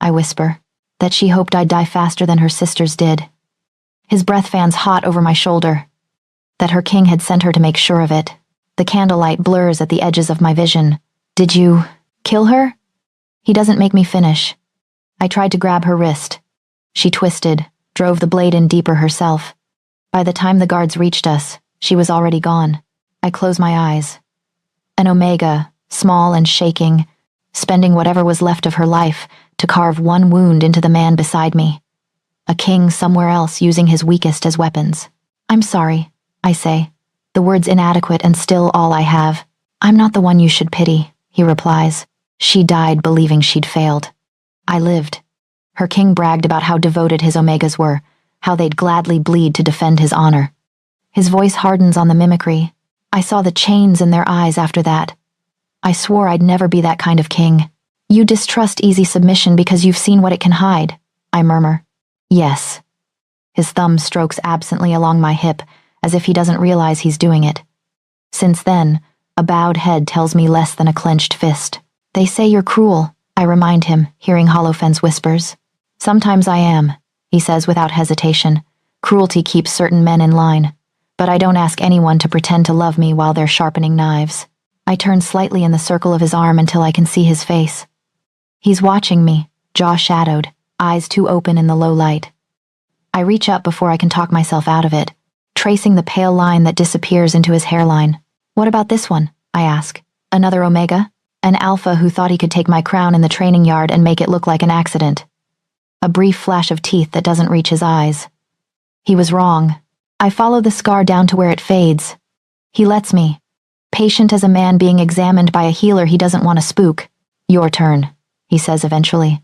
Speaker 1: I whisper. That she hoped I'd die faster than her sisters did. His breath fans hot over my shoulder. That her king had sent her to make sure of it. The candlelight blurs at the edges of my vision. Did you kill her? He doesn't make me finish. I tried to grab her wrist. She twisted, drove the blade in deeper herself. By the time the guards reached us, she was already gone. I close my eyes. An omega, small and shaking, spending whatever was left of her life to carve one wound into the man beside me. A king somewhere else using his weakest as weapons. I'm sorry, I say. The word's inadequate and still all I have. I'm not the one you should pity, he replies. She died believing she'd failed. I lived. Her king bragged about how devoted his omegas were, how they'd gladly bleed to defend his honor. His voice hardens on the mimicry. I saw the chains in their eyes after that. I swore I'd never be that kind of king. You distrust easy submission because you've seen what it can hide, I murmur. Yes. His thumb strokes absently along my hip, as if he doesn't realize he's doing it. Since then, a bowed head tells me less than a clenched fist. They say you're cruel, I remind him, hearing Holofen's whispers. Sometimes I am, he says without hesitation. Cruelty keeps certain men in line. But I don't ask anyone to pretend to love me while they're sharpening knives. I turn slightly in the circle of his arm until I can see his face. He's watching me, jaw shadowed, eyes too open in the low light. I reach up before I can talk myself out of it, tracing the pale line that disappears into his hairline. What about this one? I ask. Another omega? An alpha who thought he could take my crown in the training yard and make it look like an accident. A brief flash of teeth that doesn't reach his eyes. He was wrong. I follow the scar down to where it fades. He lets me. Patient as a man being examined by a healer he doesn't want to spook. Your turn, he says eventually.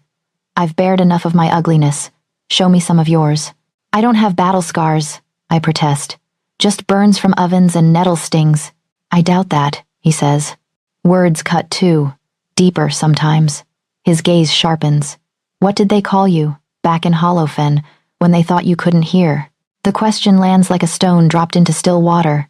Speaker 1: I've bared enough of my ugliness. Show me some of yours. I don't have battle scars, I protest. Just burns from ovens and nettle stings. I doubt that, he says. Words cut too, deeper sometimes. His gaze sharpens. What did they call you, back in Hollowfen, when they thought you couldn't hear? The question lands like a stone dropped into still water.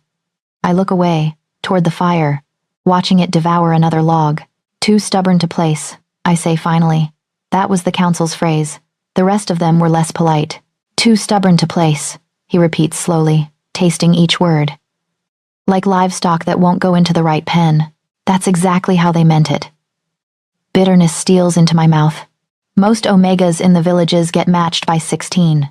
Speaker 1: I look away, toward the fire, watching it devour another log. Too stubborn to place, I say finally. That was the council's phrase. The rest of them were less polite. Too stubborn to place, he repeats slowly, tasting each word. Like livestock that won't go into the right pen. That's exactly how they meant it. Bitterness steals into my mouth. Most Omegas in the villages get matched by 16.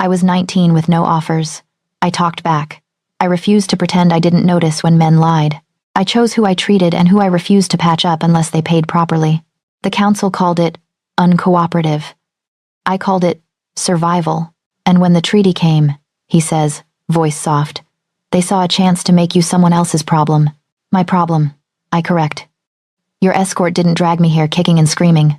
Speaker 1: I was 19 with no offers. I talked back. I refused to pretend I didn't notice when men lied. I chose who I treated and who I refused to patch up unless they paid properly. The council called it uncooperative. I called it survival. And when the treaty came, he says, voice soft, they saw a chance to make you someone else's problem. My problem, I correct. Your escort didn't drag me here kicking and screaming.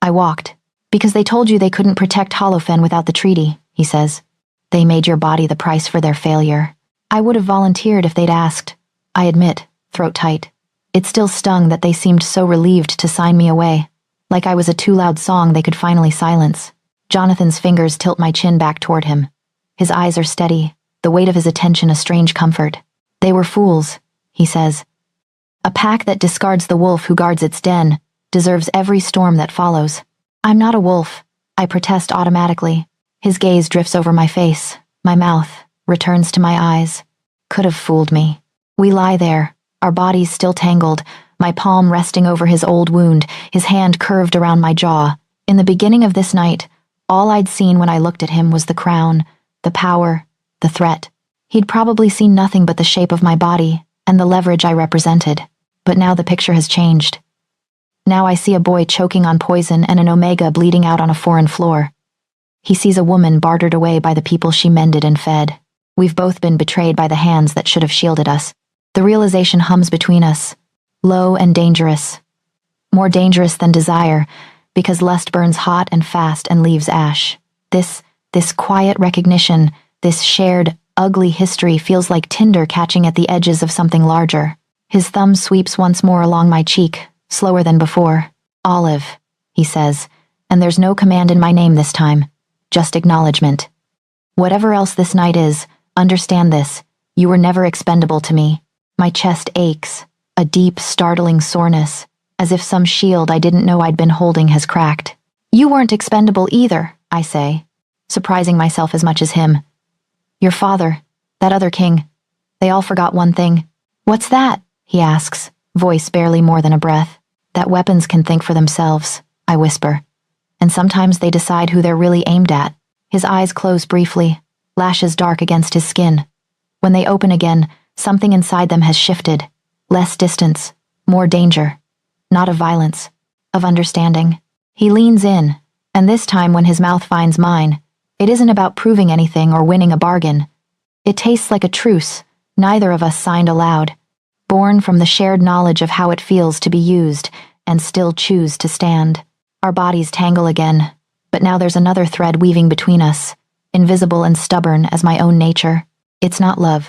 Speaker 1: I walked, because they told you they couldn't protect Hollowfen without the treaty, he says. They made your body the price for their failure. I would have volunteered if they'd asked. I admit, throat tight. It still stung that they seemed so relieved to sign me away, like I was a too loud song they could finally silence. Jonathan's fingers tilt my chin back toward him. His eyes are steady, the weight of his attention a strange comfort. They were fools, he says. A pack that discards the wolf who guards its den deserves every storm that follows. I'm not a wolf, I protest automatically. His gaze drifts over my face, my mouth, returns to my eyes. Could have fooled me. We lie there, our bodies still tangled, my palm resting over his old wound, his hand curved around my jaw. In the beginning of this night, all I'd seen when I looked at him was the crown, the power, the threat. He'd probably seen nothing but the shape of my body and the leverage I represented. But now the picture has changed. Now I see a boy choking on poison and an Omega bleeding out on a foreign floor. He sees a woman bartered away by the people she mended and fed. We've both been betrayed by the hands that should have shielded us. The realization hums between us, low and dangerous. More dangerous than desire, because lust burns hot and fast and leaves ash. This quiet recognition, this shared, ugly history feels like tinder catching at the edges of something larger. His thumb sweeps once more along my cheek, slower than before. Olive, he says, and there's no command in my name this time, just acknowledgement. Whatever else this night is, understand this, you were never expendable to me. My chest aches, a deep, startling soreness, as if some shield I didn't know I'd been holding has cracked. You weren't expendable either, I say, surprising myself as much as him. Your father, that other king, they all forgot one thing. What's that? He asks, voice barely more than a breath. That weapons can think for themselves, I whisper. And sometimes they decide who they're really aimed at. His eyes close briefly, lashes dark against his skin. When they open again, something inside them has shifted. Less distance, more danger. Not of violence, of understanding. He leans in, and this time when his mouth finds mine, it isn't about proving anything or winning a bargain. It tastes like a truce, neither of us signed aloud, born from the shared knowledge of how it feels to be used and still choose to stand. Our bodies tangle again, but now there's another thread weaving between us, invisible and stubborn as my own nature. It's not love.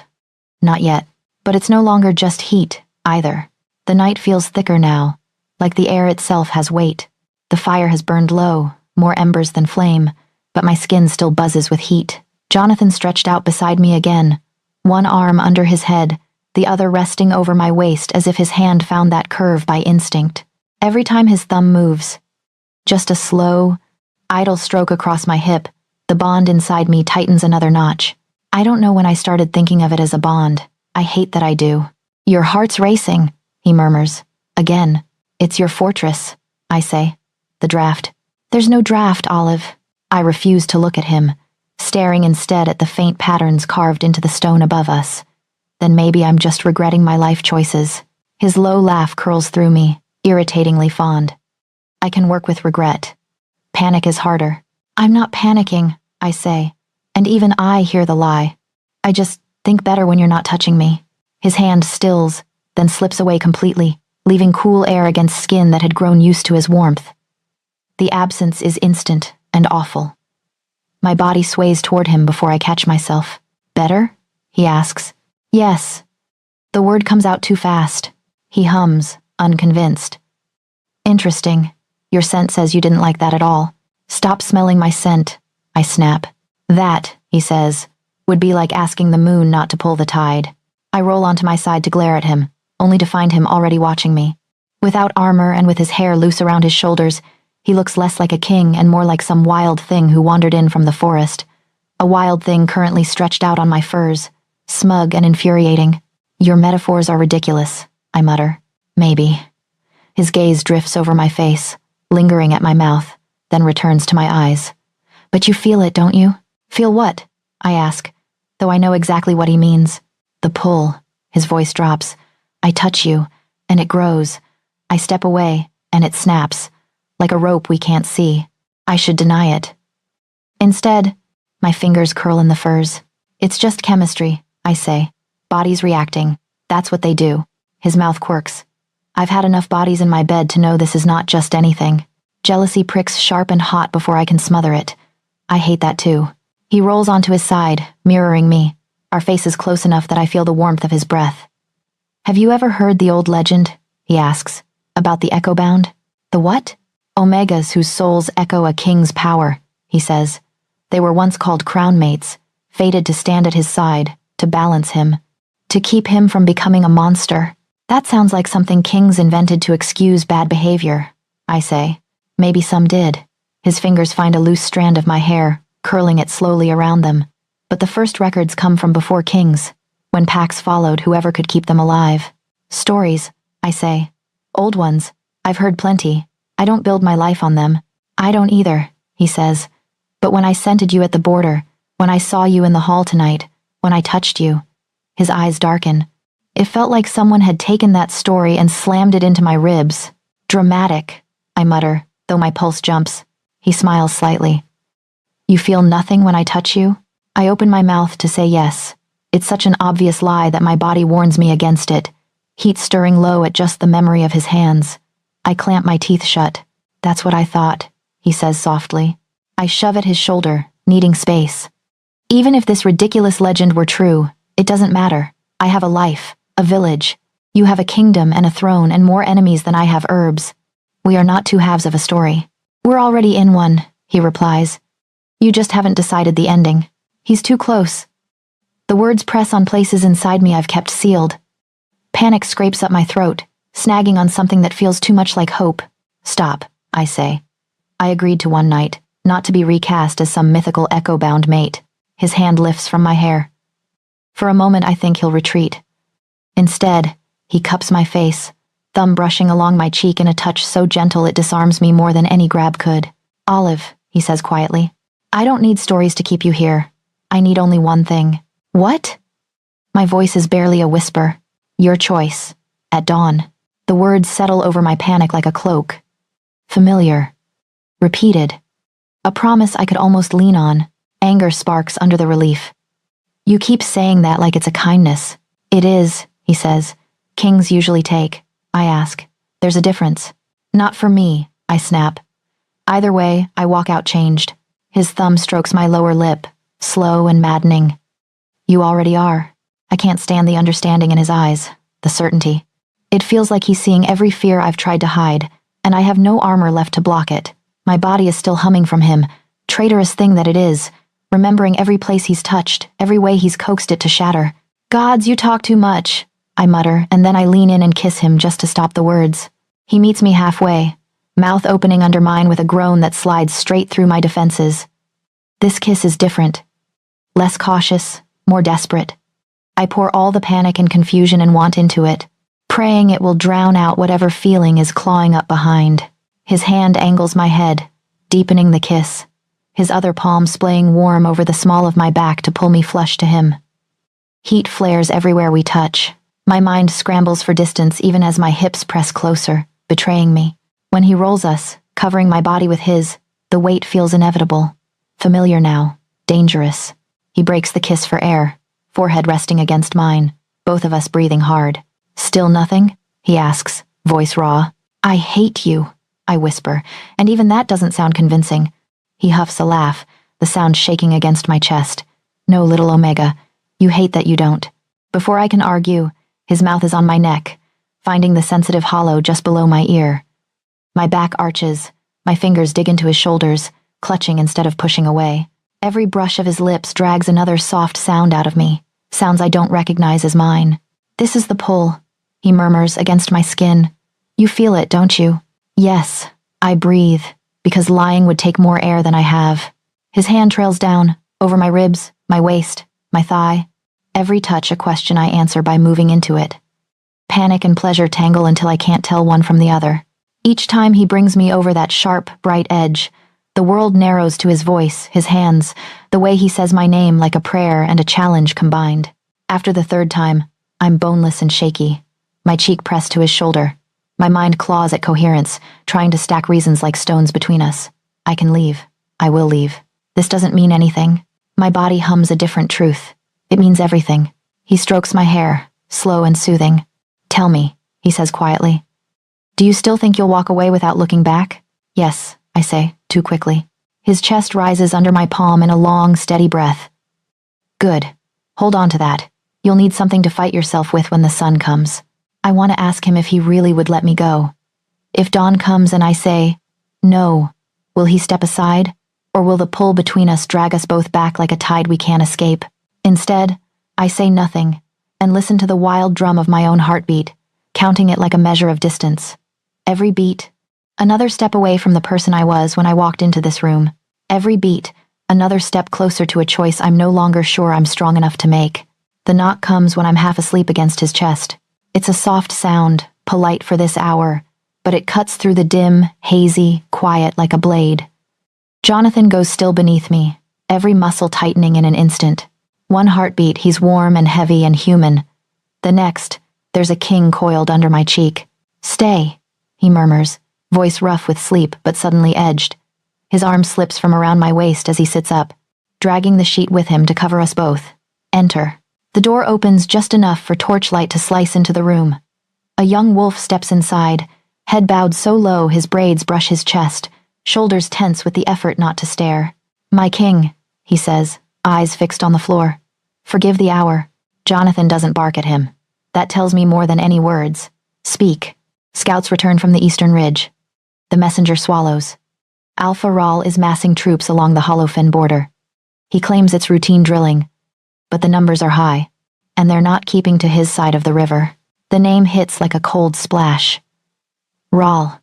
Speaker 1: Not yet. But it's no longer just heat, either. The night feels thicker now, like the air itself has weight. The fire has burned low, more embers than flame, but my skin still buzzes with heat. Jonathan stretched out beside me again, one arm under his head, the other resting over my waist as if his hand found that curve by instinct. Every time his thumb moves, just a slow, idle stroke across my hip, the bond inside me tightens another notch. I don't know when I started thinking of it as a bond. I hate that I do. Your heart's racing, he murmurs. Again. It's your fortress, I say. The draft. There's no draft, Olive. I refuse to look at him, staring instead at the faint patterns carved into the stone above us. Then maybe I'm just regretting my life choices. His low laugh curls through me, irritatingly fond. I can work with regret. Panic is harder. I'm not panicking, I say, and even I hear the lie. I just think better when you're not touching me. His hand stills, then slips away completely, leaving cool air against skin that had grown used to his warmth. The absence is instant and awful. My body sways toward him before I catch myself. Better? he asks. Yes. The word comes out too fast. He hums, unconvinced. Interesting. Your scent says you didn't like that at all. Stop smelling my scent, I snap. That, he says, would be like asking the moon not to pull the tide. I roll onto my side to glare at him, only to find him already watching me. Without armor and with his hair loose around his shoulders, he looks less like a king and more like some wild thing who wandered in from the forest. A wild thing currently stretched out on my furs, smug and infuriating. Your metaphors are ridiculous, I mutter. Maybe. His gaze drifts over my face, lingering at my mouth, then returns to my eyes. But you feel it, don't you? Feel what? I ask, though I know exactly what he means. The pull. His voice drops. I touch you, and it grows. I step away, and it snaps, like a rope we can't see. I should deny it. Instead, my fingers curl in the furs. It's just chemistry, I say. Bodies reacting. That's what they do. His mouth quirks. I've had enough bodies in my bed to know this is not just anything. Jealousy pricks sharp and hot before I can smother it. I hate that too. He rolls onto his side, mirroring me, our faces close enough that I feel the warmth of his breath. Have you ever heard the old legend, he asks, about the Echo-Bound? The what? Omegas whose souls echo a king's power, he says. They were once called crown mates, fated to stand at his side, to balance him, to keep him from becoming a monster. That sounds like something kings invented to excuse bad behavior, I say. Maybe some did. His fingers find a loose strand of my hair, curling it slowly around them. But the first records come from before kings, when packs followed whoever could keep them alive. Stories, I say. Old ones. I've heard plenty. I don't build my life on them. I don't either, he says. But when I scented you at the border, when I saw you in the hall tonight, when I touched you, his eyes darken. It felt like someone had taken that story and slammed it into my ribs. Dramatic, I mutter, though my pulse jumps. He smiles slightly. You feel nothing when I touch you? I open my mouth to say yes. It's such an obvious lie that my body warns me against it, heat stirring low at just the memory of his hands. I clamp my teeth shut. That's what I thought, he says softly. I shove at his shoulder, needing space. Even if this ridiculous legend were true, it doesn't matter. I have a life, a village. You have a kingdom and a throne and more enemies than I have herbs. We are not two halves of a story. We're already in one, he replies. You just haven't decided the ending. He's too close. The words press on places inside me I've kept sealed. Panic scrapes up my throat, snagging on something that feels too much like hope. Stop, I say. I agreed to one night, not to be recast as some mythical echo-bound mate. His hand lifts from my hair. For a moment I think he'll retreat. Instead, he cups my face, thumb brushing along my cheek in a touch so gentle it disarms me more than any grab could. Olive, he says quietly, I don't need stories to keep you here. I need only one thing. What? My voice is barely a whisper. Your choice. At dawn. The words settle over my panic like a cloak. Familiar. Repeated. A promise I could almost lean on. Anger sparks under the relief. You keep saying that like it's a kindness. It is, he says. Kings usually take. I ask. There's a difference. Not for me, I snap. Either way, I walk out changed. His thumb strokes my lower lip, slow and maddening. You already are. I can't stand the understanding in his eyes, the certainty. It feels like he's seeing every fear I've tried to hide, and I have no armor left to block it. My body is still humming from him, traitorous thing that it is, remembering every place he's touched, every way he's coaxed it to shatter. Gods, you talk too much, I mutter, and then I lean in and kiss him just to stop the words. He meets me halfway, mouth opening under mine with a groan that slides straight through my defenses. This kiss is different. Less cautious, more desperate. I pour all the panic and confusion and want into it, praying it will drown out whatever feeling is clawing up behind. His hand angles my head, deepening the kiss, his other palm splaying warm over the small of my back to pull me flush to him. Heat flares everywhere we touch. My mind scrambles for distance even as my hips press closer, betraying me. When he rolls us, covering my body with his, the weight feels inevitable. Familiar now, dangerous. He breaks the kiss for air, forehead resting against mine, both of us breathing hard. Still nothing? He asks, voice raw. I hate you, I whisper, and even that doesn't sound convincing. He huffs a laugh, the sound shaking against my chest. No, little Omega, You hate that you don't. Before I can argue, his mouth is on my neck, finding the sensitive hollow just below my ear. My back arches, my fingers dig into his shoulders, clutching instead of pushing away. Every brush of his lips drags another soft sound out of me, sounds I don't recognize as mine. This is the pull, he murmurs against my skin. You feel it, don't you? Yes, I breathe, because lying would take more air than I have. His hand trails down, over my ribs, my waist, my thigh. Every touch a question I answer by moving into it. Panic and pleasure tangle until I can't tell one from the other. Each time he brings me over that sharp, bright edge, the world narrows to his voice, his hands, the way he says my name like a prayer and a challenge combined. After the third time, I'm boneless and shaky, my cheek pressed to his shoulder. My mind claws at coherence, trying to stack reasons like stones between us. I can leave. I will leave. This doesn't mean anything. My body hums a different truth. It means everything. He strokes my hair, slow and soothing. Tell me, he says quietly. Do you still think you'll walk away without looking back? Yes, I say, too quickly. His chest rises under my palm in a long, steady breath. Good. Hold on to that. You'll need something to fight yourself with when the sun comes. I want to ask him if he really would let me go. If dawn comes and I say, no, will he step aside? Or will the pull between us drag us both back like a tide we can't escape? Instead, I say nothing and listen to the wild drum of my own heartbeat, counting it like a measure of distance. Every beat, another step away from the person I was when I walked into this room. Every beat, another step closer to a choice I'm no longer sure I'm strong enough to make. The knock comes when I'm half asleep against his chest. It's a soft sound, polite for this hour, but it cuts through the dim, hazy, quiet like a blade. Jonathan goes still beneath me, every muscle tightening in an instant. One heartbeat, he's warm and heavy and human. The next, there's a king coiled under my cheek. Stay, he murmurs, voice rough with sleep but suddenly edged. His arm slips from around my waist as he sits up, dragging the sheet with him to cover us both. Enter. The door opens just enough for torchlight to slice into the room. A young wolf steps inside, head bowed so low his braids brush his chest, shoulders tense with the effort not to stare. My king, he says, eyes fixed on the floor. Forgive the hour. Jonathan doesn't bark at him. That tells me more than any words. Speak. Scouts return from the eastern ridge. The messenger swallows. Alpha Rahl is massing troops along the Hollowfen border. He claims it's routine drilling, but the numbers are high, and they're not keeping to his side of the river. The name hits like a cold splash. Rahl.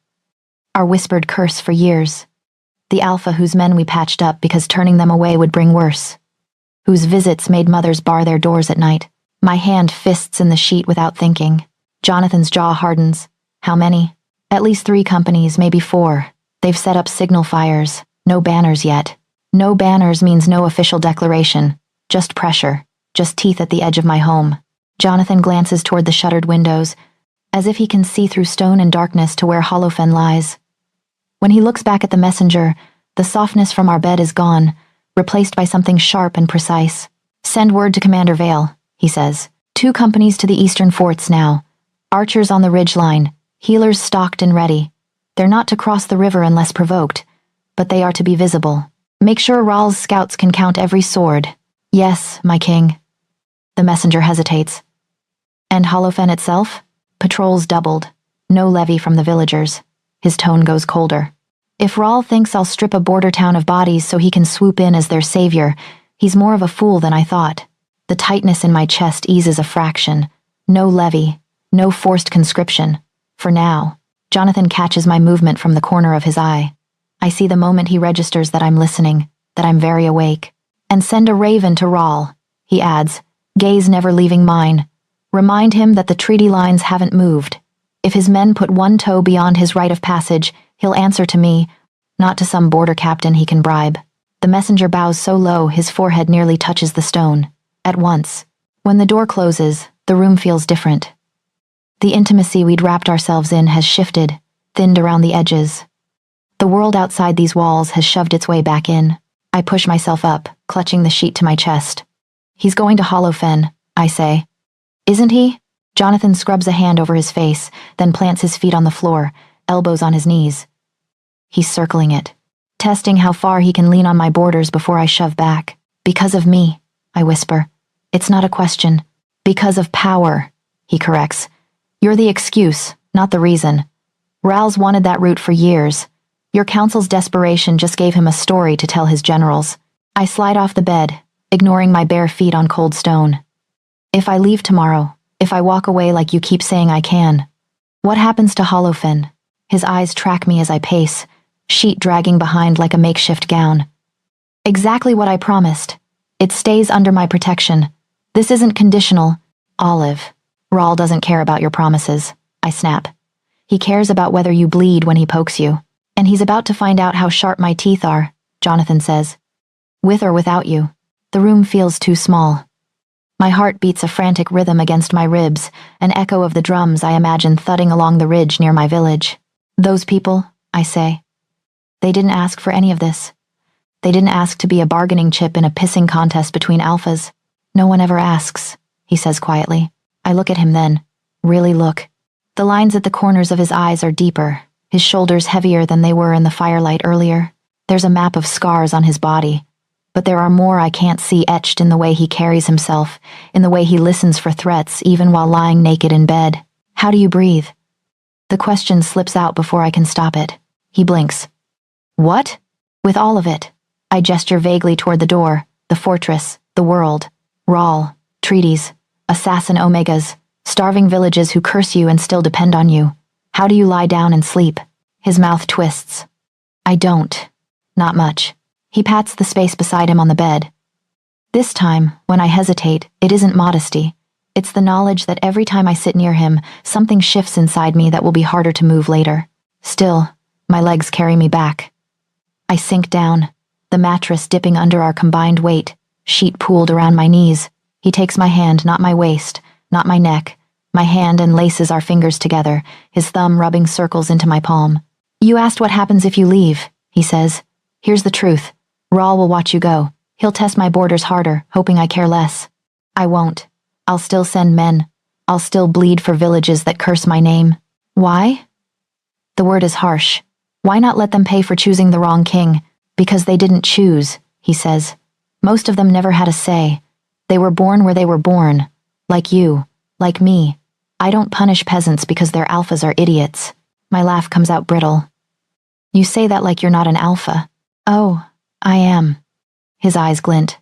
Speaker 1: Our whispered curse for years. The Alpha whose men we patched up because turning them away would bring worse. Whose visits made mothers bar their doors at night. My hand fists in the sheet without thinking. Jonathan's jaw hardens. How many? At least 3 companies, maybe 4. They've set up signal fires. No banners yet. No banners means no official declaration. Just pressure. Just teeth at the edge of my home. Jonathan glances toward the shuttered windows, as if he can see through stone and darkness to where Hollowfen lies. When he looks back at the messenger, the softness from our bed is gone, replaced by something sharp and precise. Send word to Commander Vale, he says. 2 companies to the eastern forts now. Archers on the ridge line, healers stocked and ready. They're not to cross the river unless provoked, but they are to be visible. Make sure Rahl's scouts can count every sword. Yes, my king. The messenger hesitates. And Hollowfen itself? Patrols doubled. No levy from the villagers. His tone goes colder. If Rahl thinks I'll strip a border town of bodies so he can swoop in as their savior, he's more of a fool than I thought. The tightness in my chest eases a fraction. No levy. No forced conscription. For now. Jonathan catches my movement from the corner of his eye. I see the moment he registers that I'm listening, that I'm very awake. And send a raven to Rahl, he adds, gaze never leaving mine. Remind him that the treaty lines haven't moved. If his men put one toe beyond his rite of passage, he'll answer to me, not to some border captain he can bribe. The messenger bows so low his forehead nearly touches the stone. At once. When the door closes, the room feels different. The intimacy we'd wrapped ourselves in has shifted, thinned around the edges. The world outside these walls has shoved its way back in. I push myself up, clutching the sheet to my chest. He's going to Hollowfen, I say. Isn't he? Jonathan scrubs a hand over his face, then plants his feet on the floor, elbows on his knees. He's circling it, testing how far he can lean on my borders before I shove back. Because of me, I whisper. It's not a question. Because of power, he corrects. You're the excuse, not the reason. Ral's wanted that route for years. Your council's desperation just gave him a story to tell his generals. I slide off the bed, ignoring my bare feet on cold stone. If I leave tomorrow, if I walk away like you keep saying I can, what happens to Holofen? His eyes track me as I pace, sheet dragging behind like a makeshift gown. Exactly what I promised. It stays under my protection. This isn't conditional. Olive. Ral doesn't care about your promises. I snap. He cares about whether you bleed when he pokes you. And he's about to find out how sharp my teeth are, Jonathan says. With or without you. The room feels too small. My heart beats a frantic rhythm against my ribs, an echo of the drums I imagine thudding along the ridge near my village. Those people, I say. They didn't ask for any of this. They didn't ask to be a bargaining chip in a pissing contest between alphas. No one ever asks, he says quietly. I look at him then. Really look. The lines at the corners of his eyes are deeper, his shoulders heavier than they were in the firelight earlier. There's a map of scars on his body. But there are more I can't see etched in the way he carries himself, in the way he listens for threats even while lying naked in bed. How do you breathe? The question slips out before I can stop it. He blinks. What? With all of it. I gesture vaguely toward the door, the fortress, the world. Ral, treaties, assassin Omegas, starving villages who curse you and still depend on you. How do you lie down and sleep? His mouth twists. I don't. Not much. He pats the space beside him on the bed. This time, when I hesitate, it isn't modesty. It's the knowledge that every time I sit near him, something shifts inside me that will be harder to move later. Still, my legs carry me back. I sink down, the mattress dipping under our combined weight, sheet pooled around my knees. He takes my hand, not my waist, not my neck, my hand, and laces our fingers together, his thumb rubbing circles into my palm. You asked what happens if you leave, he says. Here's the truth. Ral will watch you go. He'll test my borders harder, hoping I care less. I won't. I'll still send men. I'll still bleed for villages that curse my name. Why? The word is harsh. Why not let them pay for choosing the wrong king? Because they didn't choose, he says. Most of them never had a say. They were born where they were born. Like you. Like me. I don't punish peasants because their alphas are idiots. My laugh comes out brittle. You say that like you're not an alpha. Oh, I am. His eyes glint.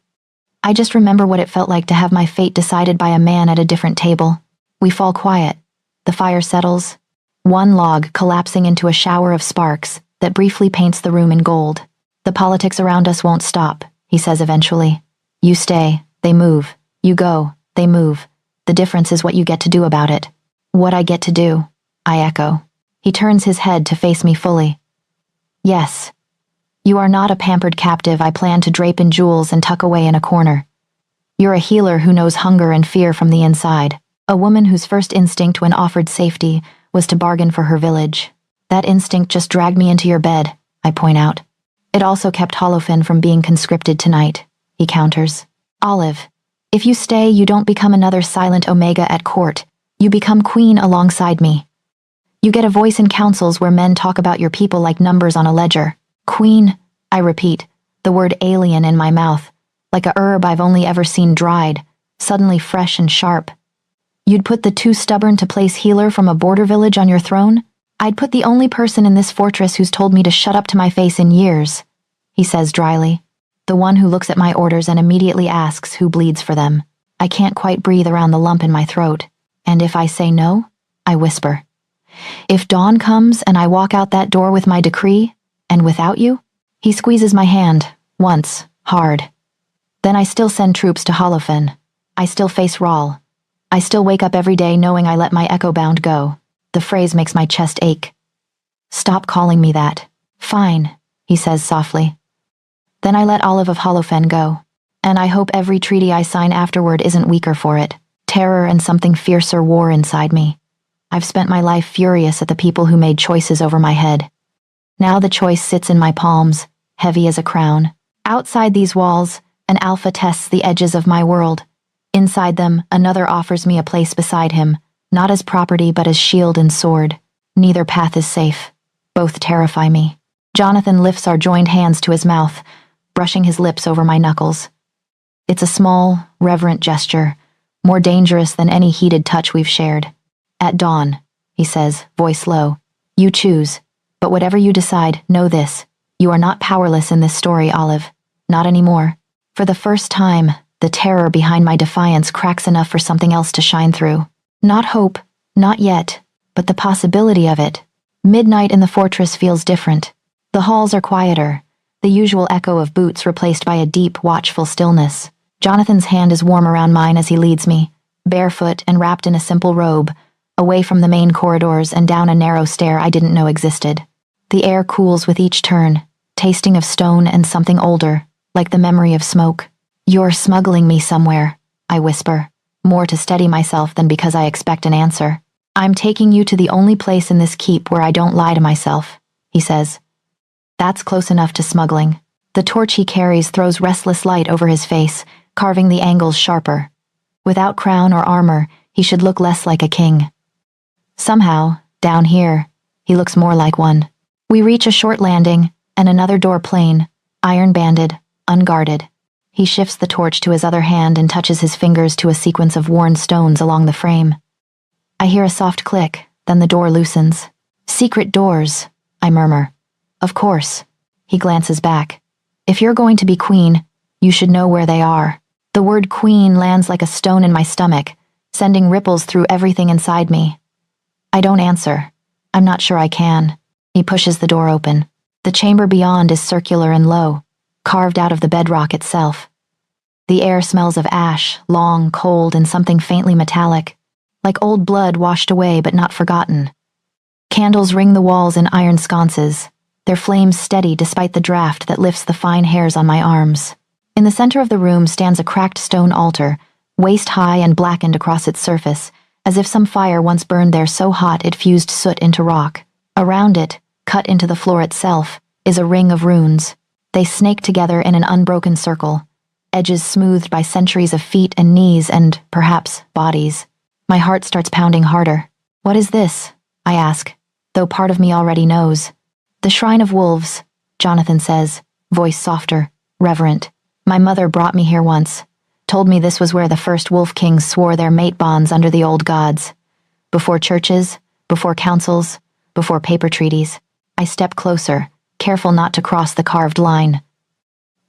Speaker 1: I just remember what it felt like to have my fate decided by a man at a different table. We fall quiet. The fire settles. One log collapsing into a shower of sparks that briefly paints the room in gold. The politics around us won't stop, he says eventually. You stay, they move. You go, they move. The difference is what you get to do about it. What I get to do, I echo. He turns his head to face me fully. Yes. You are not a pampered captive I plan to drape in jewels and tuck away in a corner. You're a healer who knows hunger and fear from the inside, a woman whose first instinct when offered safety was to bargain for her village. That instinct just dragged me into your bed, I point out. It also kept Holofen from being conscripted tonight, he counters. Olive, if you stay, you don't become another silent Omega at court. You become queen alongside me. You get a voice in councils where men talk about your people like numbers on a ledger. Queen, I repeat, the word alien in my mouth, like a herb I've only ever seen dried, suddenly fresh and sharp. You'd put the too stubborn to place healer from a border village on your throne? I'd put the only person in this fortress who's told me to shut up to my face in years, he says dryly, the one who looks at my orders and immediately asks who bleeds for them. I can't quite breathe around the lump in my throat, and if I say no, I whisper. If dawn comes and I walk out that door with my decree, and without you? He squeezes my hand, once, hard. Then I still send troops to Holofen. I still face Ral. I still wake up every day knowing I let my echo-bound go. The phrase makes my chest ache. Stop calling me that. Fine, he says softly. Then I let Olive of Holofen go. And I hope every treaty I sign afterward isn't weaker for it. Terror and something fiercer war inside me. I've spent my life furious at the people who made choices over my head. Now the choice sits in my palms, heavy as a crown. Outside these walls, an alpha tests the edges of my world. Inside them, another offers me a place beside him, not as property but as shield and sword. Neither path is safe. Both terrify me. Jonathan lifts our joined hands to his mouth, brushing his lips over my knuckles. It's a small, reverent gesture, more dangerous than any heated touch we've shared. At dawn, he says, voice low. You choose. But whatever you decide, know this. You are not powerless in this story, Olive. Not anymore. For the first time, the terror behind my defiance cracks enough for something else to shine through. Not hope, not yet, but the possibility of it. Midnight in the fortress feels different. The halls are quieter, the usual echo of boots replaced by a deep, watchful stillness. Jonathan's hand is warm around mine as he leads me, barefoot and wrapped in a simple robe, away from the main corridors and down a narrow stair I didn't know existed. The air cools with each turn, tasting of stone and something older, like the memory of smoke. You're smuggling me somewhere, I whisper, more to steady myself than because I expect an answer. I'm taking you to the only place in this keep where I don't lie to myself, he says. That's close enough to smuggling. The torch he carries throws restless light over his face, carving the angles sharper. Without crown or armor, he should look less like a king. Somehow, down here, he looks more like one. We reach a short landing, and another door plain, iron-banded, unguarded. He shifts the torch to his other hand and touches his fingers to a sequence of worn stones along the frame. I hear a soft click, then the door loosens. Secret doors, I murmur. Of course. He glances back. If you're going to be queen, you should know where they are. The word queen lands like a stone in my stomach, sending ripples through everything inside me. I don't answer. I'm not sure I can. He pushes the door open. The chamber beyond is circular and low, carved out of the bedrock itself. The air smells of ash, long, cold, and something faintly metallic, like old blood washed away but not forgotten. Candles ring the walls in iron sconces, their flames steady despite the draft that lifts the fine hairs on my arms. In the center of the room stands a cracked stone altar, waist-high and blackened across its surface, as if some fire once burned there so hot it fused soot into rock. Around it, cut into the floor itself, is a ring of runes. They snake together in an unbroken circle, edges smoothed by centuries of feet and knees and, perhaps, bodies. My heart starts pounding harder. What is this? I ask, though part of me already knows. The Shrine of Wolves, Jonathan says, voice softer, reverent. My mother brought me here once, told me this was where the first wolf kings swore their mate bonds under the old gods. Before churches, before councils, before paper treaties. I step closer, careful not to cross the carved line.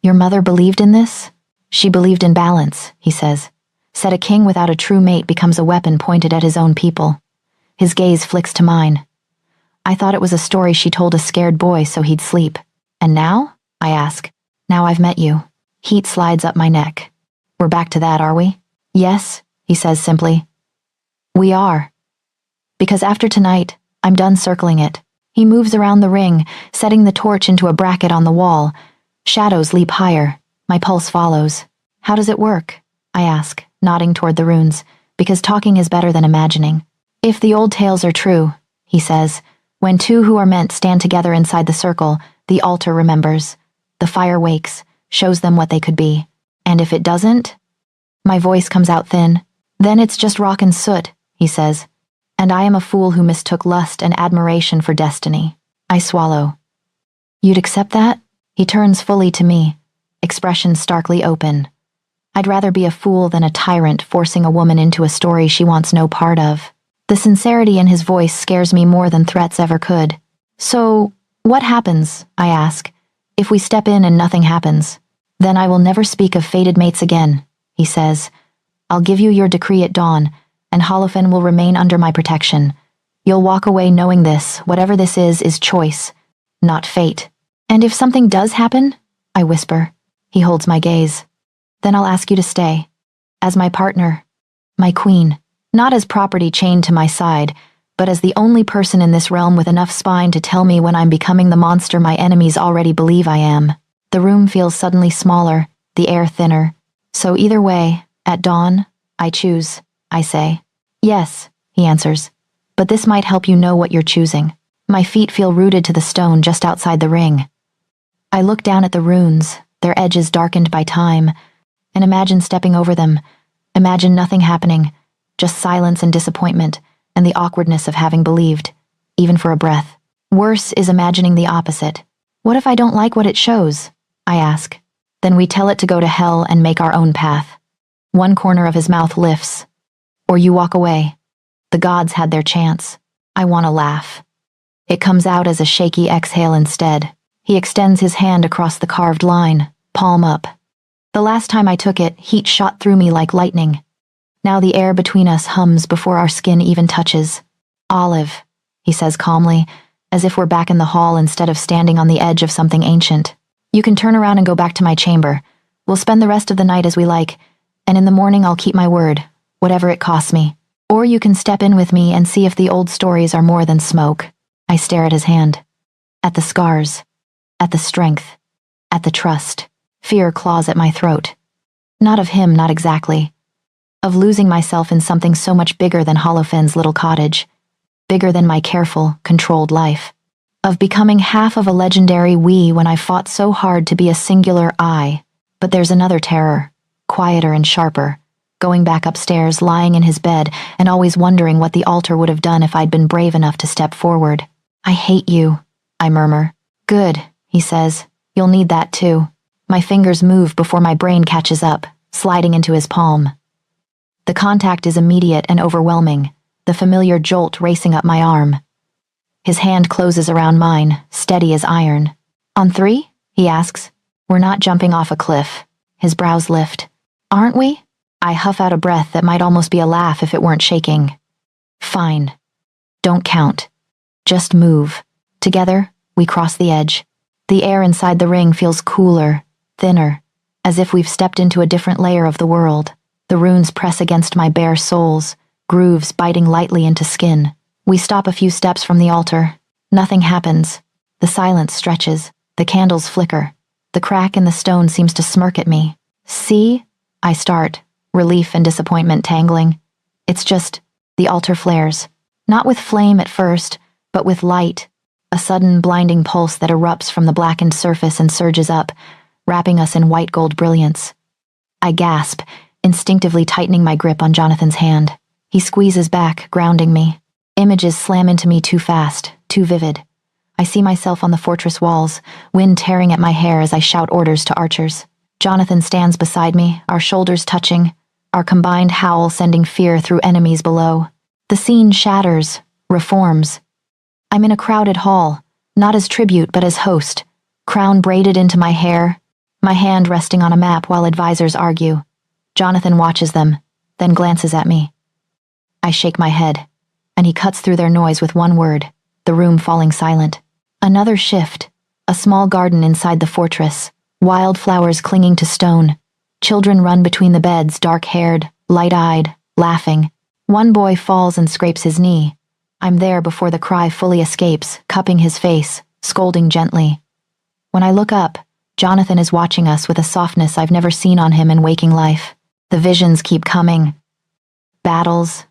Speaker 1: Your mother believed in this? She believed in balance, he says. Said a king without a true mate becomes a weapon pointed at his own people. His gaze flicks to mine. I thought it was a story she told a scared boy so he'd sleep. And now? I ask. Now I've met you. Heat slides up my neck. We're back to that, are we? Yes, he says simply. We are. Because after tonight, I'm done circling it. He moves around the ring, setting the torch into a bracket on the wall. Shadows leap higher. My pulse follows. How does it work? I ask, nodding toward the runes, because talking is better than imagining. If the old tales are true, he says, when two who are meant stand together inside the circle, the altar remembers. The fire wakes, shows them what they could be. And if it doesn't? My voice comes out thin. Then it's just rock and soot, he says. And I am a fool who mistook lust and admiration for destiny. I swallow. You'd accept that? He turns fully to me, expression starkly open. I'd rather be a fool than a tyrant forcing a woman into a story she wants no part of. The sincerity in his voice scares me more than threats ever could. So, what happens, I ask, if we step in and nothing happens? Then I will never speak of fated mates again, he says. I'll give you your decree at dawn, and Holofen will remain under my protection. You'll walk away knowing this, whatever this is choice, not fate. And if something does happen, I whisper. He holds my gaze. Then I'll ask you to stay. As my partner, my queen. Not as property chained to my side, but as the only person in this realm with enough spine to tell me when I'm becoming the monster my enemies already believe I am. The room feels suddenly smaller, the air thinner. So either way, at dawn, I choose, I say. Yes, he answers. But this might help you know what you're choosing. My feet feel rooted to the stone just outside the ring. I look down at the runes, their edges darkened by time, and imagine stepping over them. Imagine nothing happening, just silence and disappointment, and the awkwardness of having believed, even for a breath. Worse is imagining the opposite. What if I don't like what it shows? I ask. Then we tell it to go to hell and make our own path. One corner of his mouth lifts. Or you walk away. The gods had their chance. I want to laugh. It comes out as a shaky exhale instead. He extends his hand across the carved line, palm up. The last time I took it, heat shot through me like lightning. Now the air between us hums before our skin even touches. Olive, he says calmly, as if we're back in the hall instead of standing on the edge of something ancient. You can turn around and go back to my chamber. We'll spend the rest of the night as we like, and in the morning I'll keep my word, whatever it costs me. Or you can step in with me and see if the old stories are more than smoke. I stare at his hand. At the scars. At the strength. At the trust. Fear claws at my throat. Not of him, not exactly. Of losing myself in something so much bigger than Holofen's little cottage. Bigger than my careful, controlled life. Of becoming half of a legendary we when I fought so hard to be a singular I. But there's another terror, quieter and sharper, going back upstairs, lying in his bed, and always wondering what the altar would have done if I'd been brave enough to step forward. I hate you, I murmur. Good, he says. You'll need that too. My fingers move before my brain catches up, sliding into his palm. The contact is immediate and overwhelming, the familiar jolt racing up my arm. His hand closes around mine, steady as iron. On 3? He asks. We're not jumping off a cliff. His brows lift. Aren't we? I huff out a breath that might almost be a laugh if it weren't shaking. Fine. Don't count. Just move. Together, we cross the edge. The air inside the ring feels cooler, thinner, as if we've stepped into a different layer of the world. The runes press against my bare soles, grooves biting lightly into skin. We stop a few steps from the altar. Nothing happens. The silence stretches. The candles flicker. The crack in the stone seems to smirk at me. See? I start, relief and disappointment tangling. It's just, the altar flares. Not with flame at first, but with light. A sudden blinding pulse that erupts from the blackened surface and surges up, wrapping us in white gold brilliance. I gasp, instinctively tightening my grip on Jonathan's hand. He squeezes back, grounding me. Images slam into me too fast, too vivid. I see myself on the fortress walls, wind tearing at my hair as I shout orders to archers. Jonathan stands beside me, our shoulders touching, our combined howl sending fear through enemies below. The scene shatters, reforms. I'm in a crowded hall, not as tribute but as host, crown braided into my hair, my hand resting on a map while advisors argue. Jonathan watches them, then glances at me. I shake my head, and he cuts through their noise with one word, the room falling silent. Another shift, a small garden inside the fortress, wildflowers clinging to stone. Children run between the beds, dark-haired, light-eyed, laughing. One boy falls and scrapes his knee. I'm there before the cry fully escapes, cupping his face, scolding gently. When I look up, Jonathan is watching us with a softness I've never seen on him in waking life. The visions keep coming. Battles,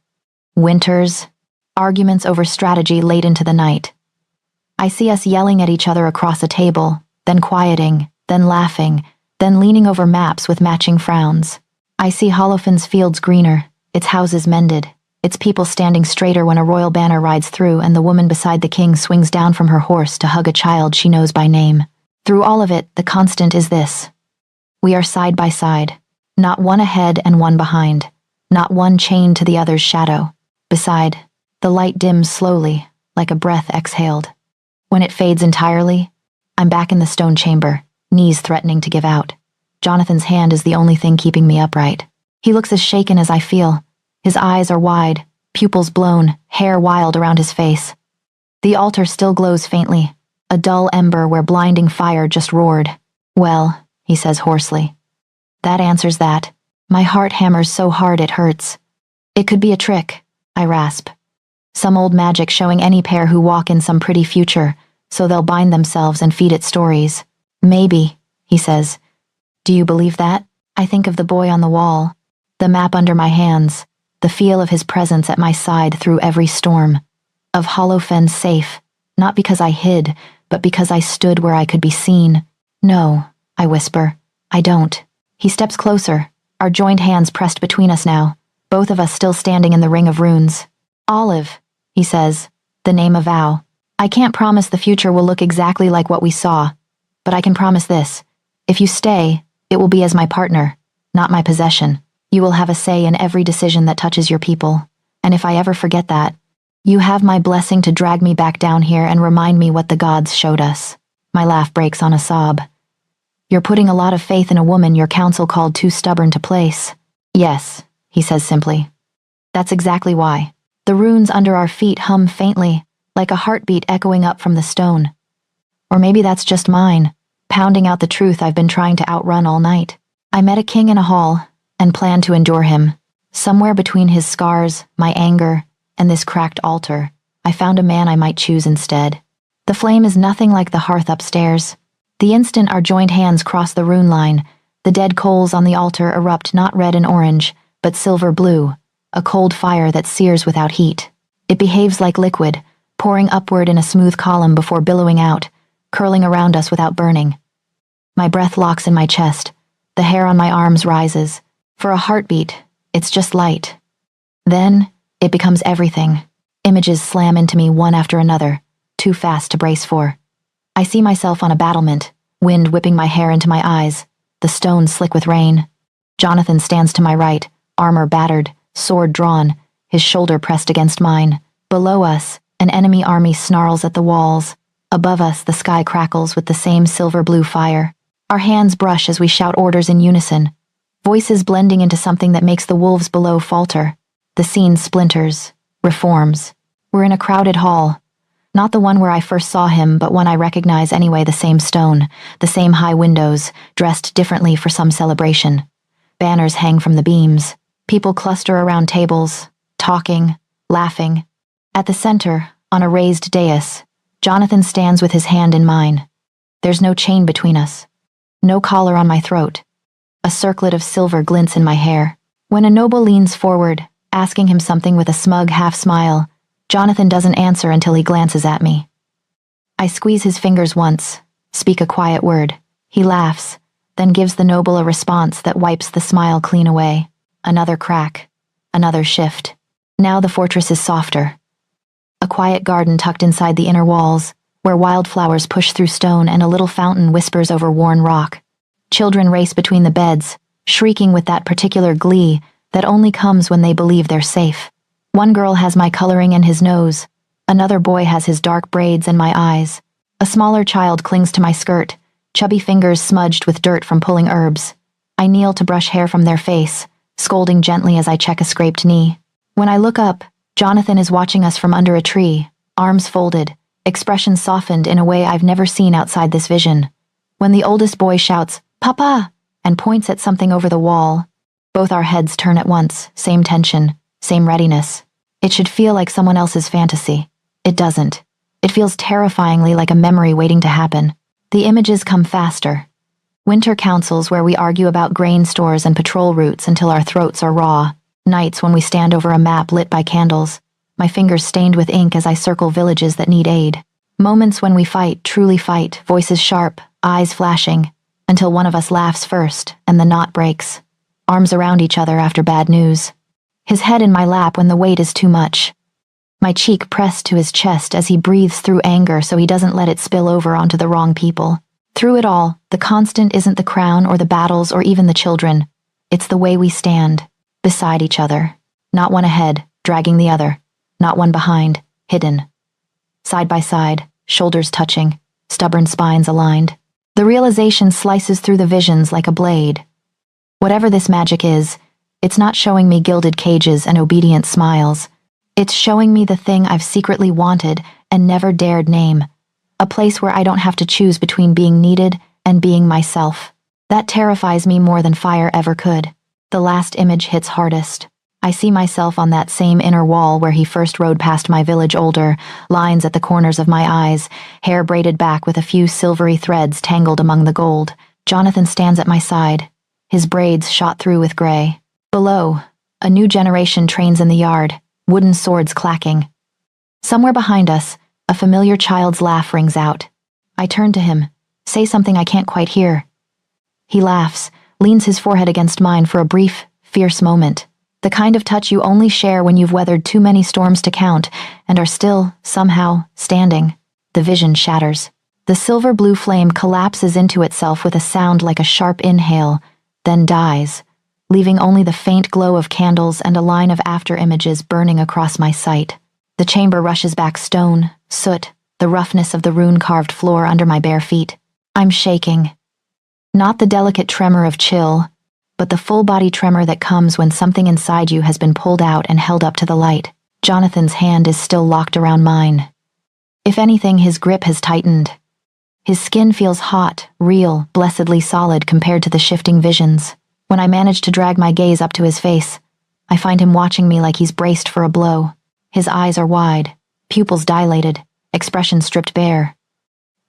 Speaker 1: winters, arguments over strategy late into the night. I see us yelling at each other across a table, then quieting, then laughing, then leaning over maps with matching frowns. I see Holofen's fields greener, its houses mended, its people standing straighter when a royal banner rides through and the woman beside the king swings down from her horse to hug a child she knows by name. Through all of it, the constant is this. We are side by side, not one ahead and one behind, not one chained to the other's shadow. Beside, the light dims slowly, like a breath exhaled. When it fades entirely, I'm back in the stone chamber, knees threatening to give out. Jonathan's hand is the only thing keeping me upright. He looks as shaken as I feel. His eyes are wide, pupils blown, hair wild around his face. The altar still glows faintly, a dull ember where blinding fire just roared. Well, he says hoarsely. That answers that. My heart hammers so hard it hurts. It could be a trick, I rasp. Some old magic showing any pair who walk in some pretty future, so they'll bind themselves and feed it stories. Maybe, he says. Do you believe that? I think of the boy on the wall, the map under my hands, the feel of his presence at my side through every storm. Of Holofen safe, not because I hid, but because I stood where I could be seen. No, I whisper. I don't. He steps closer, our joined hands pressed between us now, both of us still standing in the ring of runes. Olive, he says, the name of vow. I can't promise the future will look exactly like what we saw, but I can promise this. If you stay, It will be as my partner, not my possession. You will have a say in every decision that touches your people. And if I ever forget that, you have my blessing to drag me back down here and remind me what the gods showed us. My laugh breaks on a sob. You're putting a lot of faith in a woman your council called too stubborn to place. Yes, he says simply. That's exactly why. The runes under our feet hum faintly, like a heartbeat echoing up from the stone. Or maybe that's just mine, pounding out the truth I've been trying to outrun all night. I met a king in a hall, and planned to endure him. Somewhere between his scars, my anger, and this cracked altar, I found a man I might choose instead. The flame is nothing like the hearth upstairs. The instant our joined hands cross the rune line, the dead coals on the altar erupt not red and orange, but silver blue, a cold fire that sears without heat. It behaves like liquid, pouring upward in a smooth column before billowing out, curling around us without burning. My breath locks in my chest. The hair on my arms rises. For a heartbeat, it's just light. Then, it becomes everything. Images slam into me one after another, too fast to brace for. I see myself on a battlement, wind whipping my hair into my eyes, the stones slick with rain. Jonathan stands to my right, armor battered, sword drawn, his shoulder pressed against mine. Below us, an enemy army snarls at the walls. Above us, the sky crackles with the same silver-blue fire. Our hands brush as we shout orders in unison, voices blending into something that makes the wolves below falter. The scene splinters, reforms. We're in a crowded hall. Not the one where I first saw him, but one I recognize anyway, the same stone, the same high windows, dressed differently for some celebration. Banners hang from the beams. People cluster around tables, talking, laughing. At the center, on a raised dais, Jonathan stands with his hand in mine. There's no chain between us. No collar on my throat. A circlet of silver glints in my hair. When a noble leans forward, asking him something with a smug half-smile, Jonathan doesn't answer until he glances at me. I squeeze his fingers once, speak a quiet word. He laughs, then gives the noble a response that wipes the smile clean away. Another crack, another shift. Now the fortress is softer. A quiet garden tucked inside the inner walls, where wildflowers push through stone and a little fountain whispers over worn rock. Children race between the beds, shrieking with that particular glee that only comes when they believe they're safe. One girl has my coloring and his nose. Another boy has his dark braids and my eyes. A smaller child clings to my skirt, chubby fingers smudged with dirt from pulling herbs. I kneel to brush hair from their face, scolding gently as I check a scraped knee. When I look up, Jonathan is watching us from under a tree, arms folded, expression softened in a way I've never seen outside this vision. When the oldest boy shouts, "Papa!" and points at something over the wall, both our heads turn at once, same tension, same readiness. It should feel like someone else's fantasy. It doesn't. It feels terrifyingly like a memory waiting to happen. The images come faster. Winter councils where we argue about grain stores and patrol routes until our throats are raw. Nights when we stand over a map lit by candles, my fingers stained with ink as I circle villages that need aid. Moments when we fight, truly fight, voices sharp, eyes flashing, until one of us laughs first and the knot breaks. Arms around each other after bad news. His head in my lap when the weight is too much. My cheek pressed to his chest as he breathes through anger so he doesn't let it spill over onto the wrong people. Through it all, the constant isn't the crown or the battles or even the children. It's the way we stand, beside each other. Not one ahead, dragging the other. Not one behind, hidden. Side by side, shoulders touching, stubborn spines aligned. The realization slices through the visions like a blade. Whatever this magic is, it's not showing me gilded cages and obedient smiles. It's showing me the thing I've secretly wanted and never dared name. A place where I don't have to choose between being needed and being myself. That terrifies me more than fire ever could. The last image hits hardest. I see myself on that same inner wall where he first rode past my village older, lines at the corners of my eyes, hair braided back with a few silvery threads tangled among the gold. Jonathan stands at my side, his braids shot through with gray. Below, a new generation trains in the yard, wooden swords clacking. Somewhere behind us, a familiar child's laugh rings out. I turn to him, say something I can't quite hear. He laughs, leans his forehead against mine for a brief, fierce moment. The kind of touch you only share when you've weathered too many storms to count and are still, somehow, standing. The vision shatters. The silver-blue flame collapses into itself with a sound like a sharp inhale, then dies, leaving only the faint glow of candles and a line of after-images burning across my sight. The chamber rushes back, stone, soot, the roughness of the rune-carved floor under my bare feet. I'm shaking. Not the delicate tremor of chill, but the full-body tremor that comes when something inside you has been pulled out and held up to the light. Jonathan's hand is still locked around mine. If anything, his grip has tightened. His skin feels hot, real, blessedly solid compared to the shifting visions. When I manage to drag my gaze up to his face, I find him watching me like he's braced for a blow. His eyes are wide, pupils dilated, expression stripped bare.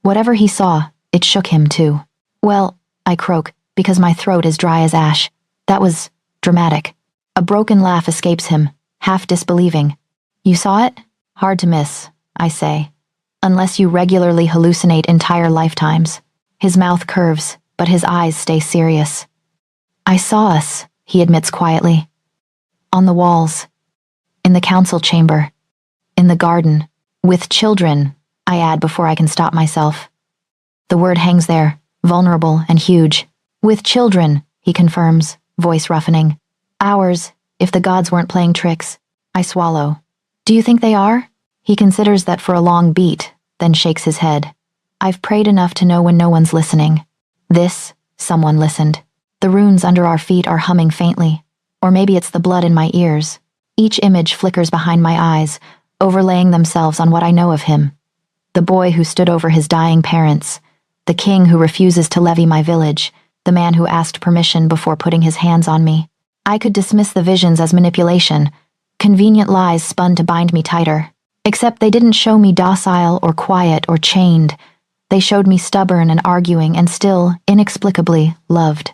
Speaker 1: Whatever he saw, it shook him too. Well, I croak, because my throat is dry as ash. That was dramatic. A broken laugh escapes him, half disbelieving. You saw it? Hard to miss, I say. Unless you regularly hallucinate entire lifetimes. His mouth curves, but his eyes stay serious. I saw us, he admits quietly. On the walls. In the council chamber. In the garden. With children, I add before I can stop myself. The word hangs there, vulnerable and huge. With children, he confirms, voice roughening. Ours, if the gods weren't playing tricks. I swallow. Do you think they are? He considers that for a long beat, then shakes his head. I've prayed enough to know when no one's listening. This, someone listened. The runes under our feet are humming faintly. Or maybe it's the blood in my ears. Each image flickers behind my eyes, overlaying themselves on what I know of him. The boy who stood over his dying parents. The king who refuses to levy my village. The man who asked permission before putting his hands on me. I could dismiss the visions as manipulation, convenient lies spun to bind me tighter. Except they didn't show me docile or quiet or chained. They showed me stubborn and arguing and still, inexplicably, loved.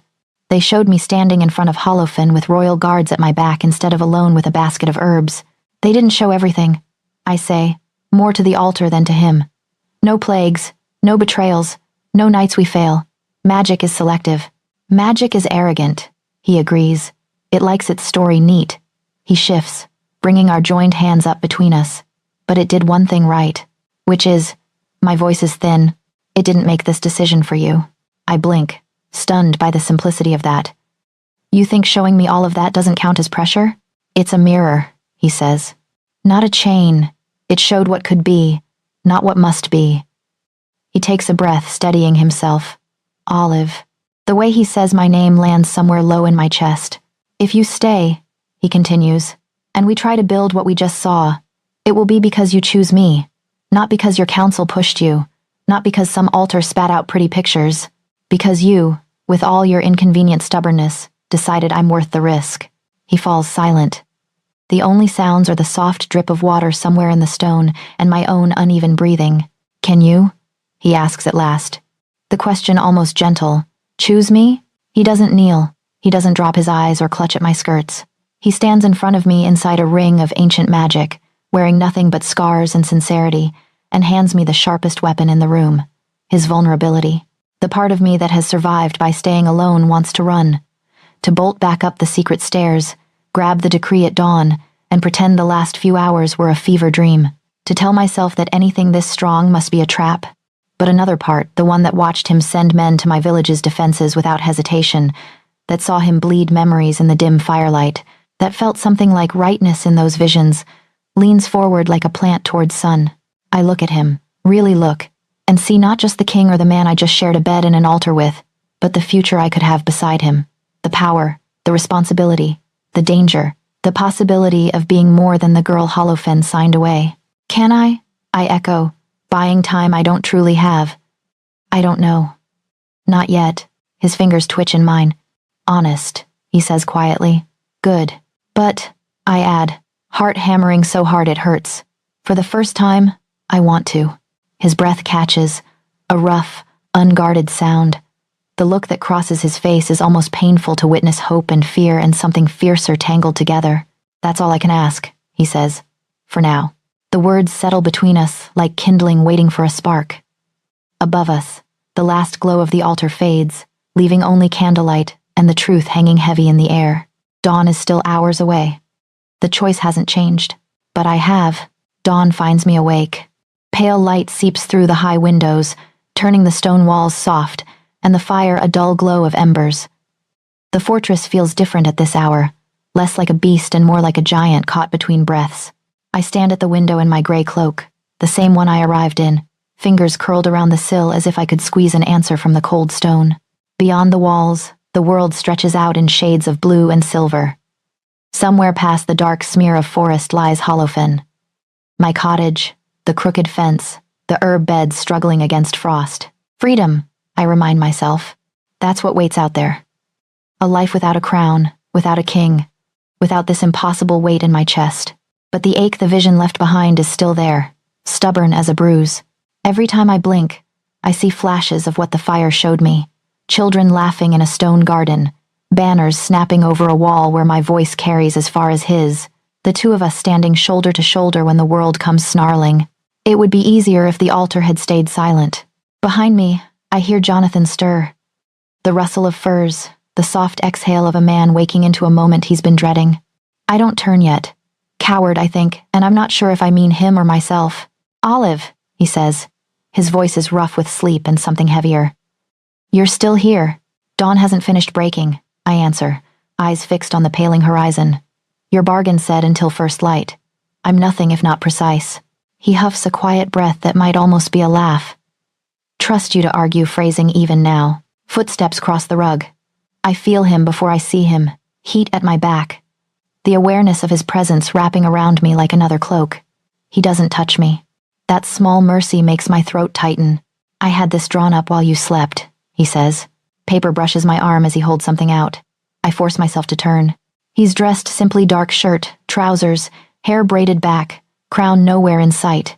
Speaker 1: They showed me standing in front of Holofin with royal guards at my back instead of alone with a basket of herbs. They didn't show everything, I say, more to the altar than to him. No plagues, no betrayals, no nights we fail. Magic is selective. Magic is arrogant, he agrees. It likes its story neat. He shifts, bringing our joined hands up between us. But it did one thing right, which is, my voice is thin, it didn't make this decision for you. I blink, stunned by the simplicity of that. You think showing me all of that doesn't count as pressure? It's a mirror, he says. Not a chain. It showed what could be, not what must be. He takes a breath, steadying himself. Olive. The way he says my name lands somewhere low in my chest. If you stay, he continues, and we try to build what we just saw, it will be because you choose me, not because your council pushed you, not because some altar spat out pretty pictures, because you, with all your inconvenient stubbornness, decided I'm worth the risk. He falls silent. The only sounds are the soft drip of water somewhere in the stone and my own uneven breathing. Can you? He asks at last. The question almost gentle. Choose me? He doesn't kneel. He doesn't drop his eyes or clutch at my skirts. He stands in front of me inside a ring of ancient magic, wearing nothing but scars and sincerity, and hands me the sharpest weapon in the room, his vulnerability. The part of me that has survived by staying alone wants to run, to bolt back up the secret stairs, grab the decree at dawn, and pretend the last few hours were a fever dream, to tell myself that anything this strong must be a trap. But another part, the one that watched him send men to my village's defenses without hesitation, that saw him bleed memories in the dim firelight, that felt something like rightness in those visions, leans forward like a plant towards sun. I look at him, really look, and see not just the king or the man I just shared a bed and an altar with, but the future I could have beside him, the power, the responsibility, the danger, the possibility of being more than the girl Holofin signed away. Can I? I echo, buying time I don't truly have. I don't know. Not yet. His fingers twitch in mine. Honest, he says quietly. Good. But, I add, heart hammering so hard it hurts. For the first time, I want to. His breath catches, a rough, unguarded sound. The look that crosses his face is almost painful to witness hope and fear and something fiercer tangled together. That's all I can ask, he says. For now. The words settle between us like kindling waiting for a spark. Above us, the last glow of the altar fades, leaving only candlelight and the truth hanging heavy in the air. Dawn is still hours away. The choice hasn't changed. But I have. Dawn finds me awake. Pale light seeps through the high windows, turning the stone walls soft, and the fire a dull glow of embers. The fortress feels different at this hour, less like a beast and more like a giant caught between breaths. I stand at the window in my gray cloak, the same one I arrived in, fingers curled around the sill as if I could squeeze an answer from the cold stone. Beyond the walls, the world stretches out in shades of blue and silver. Somewhere past the dark smear of forest lies Hollowfen. My cottage, the crooked fence, the herb beds struggling against frost. Freedom, I remind myself. That's what waits out there. A life without a crown, without a king, without this impossible weight in my chest. But the ache the vision left behind is still there, stubborn as a bruise. Every time I blink, I see flashes of what the fire showed me. Children laughing in a stone garden, banners snapping over a wall where my voice carries as far as his, the two of us standing shoulder to shoulder when the world comes snarling. It would be easier if the altar had stayed silent. Behind me, I hear Jonathan stir. The rustle of furs, the soft exhale of a man waking into a moment he's been dreading. I don't turn yet. Coward, I think, and I'm not sure if I mean him or myself. Olive, he says. His voice is rough with sleep and something heavier. You're still here. Dawn hasn't finished breaking, I answer, eyes fixed on the paling horizon. Your bargain said until first light. I'm nothing if not precise. He huffs a quiet breath that might almost be a laugh. Trust you to argue phrasing even now. Footsteps cross the rug. I feel him before I see him, heat at my back. The awareness of his presence wrapping around me like another cloak. He doesn't touch me. That small mercy makes my throat tighten. I had this drawn up while you slept, he says. Paper brushes my arm as he holds something out. I force myself to turn. He's dressed simply dark shirt, trousers, hair braided back, crown nowhere in sight.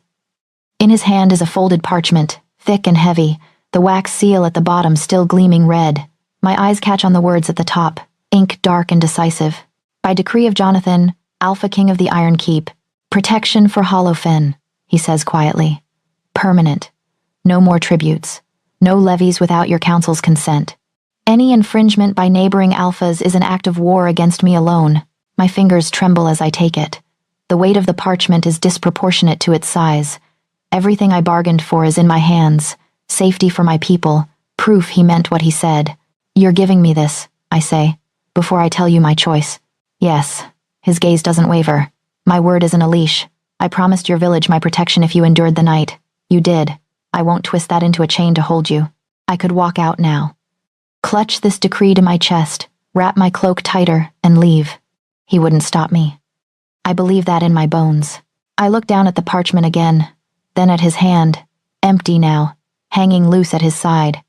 Speaker 1: In his hand is a folded parchment, thick and heavy, the wax seal at the bottom still gleaming red. My eyes catch on the words at the top, ink dark and decisive. By decree of Jonathan, Alpha King of the Iron Keep, protection for Hollowfen, he says quietly. Permanent. No more tributes. No levies without your council's consent. Any infringement by neighboring alphas is an act of war against me alone. My fingers tremble as I take it. The weight of the parchment is disproportionate to its size. Everything I bargained for is in my hands. Safety for my people. Proof he meant what he said. You're giving me this, I say, before I tell you my choice. Yes. His gaze doesn't waver. My word isn't a leash. I promised your village my protection if you endured the night. You did. I won't twist that into a chain to hold you. I could walk out now. Clutch this decree to my chest, wrap my cloak tighter, and leave. He wouldn't stop me. I believe that in my bones. I look down at the parchment again, then at his hand, empty now, hanging loose at his side.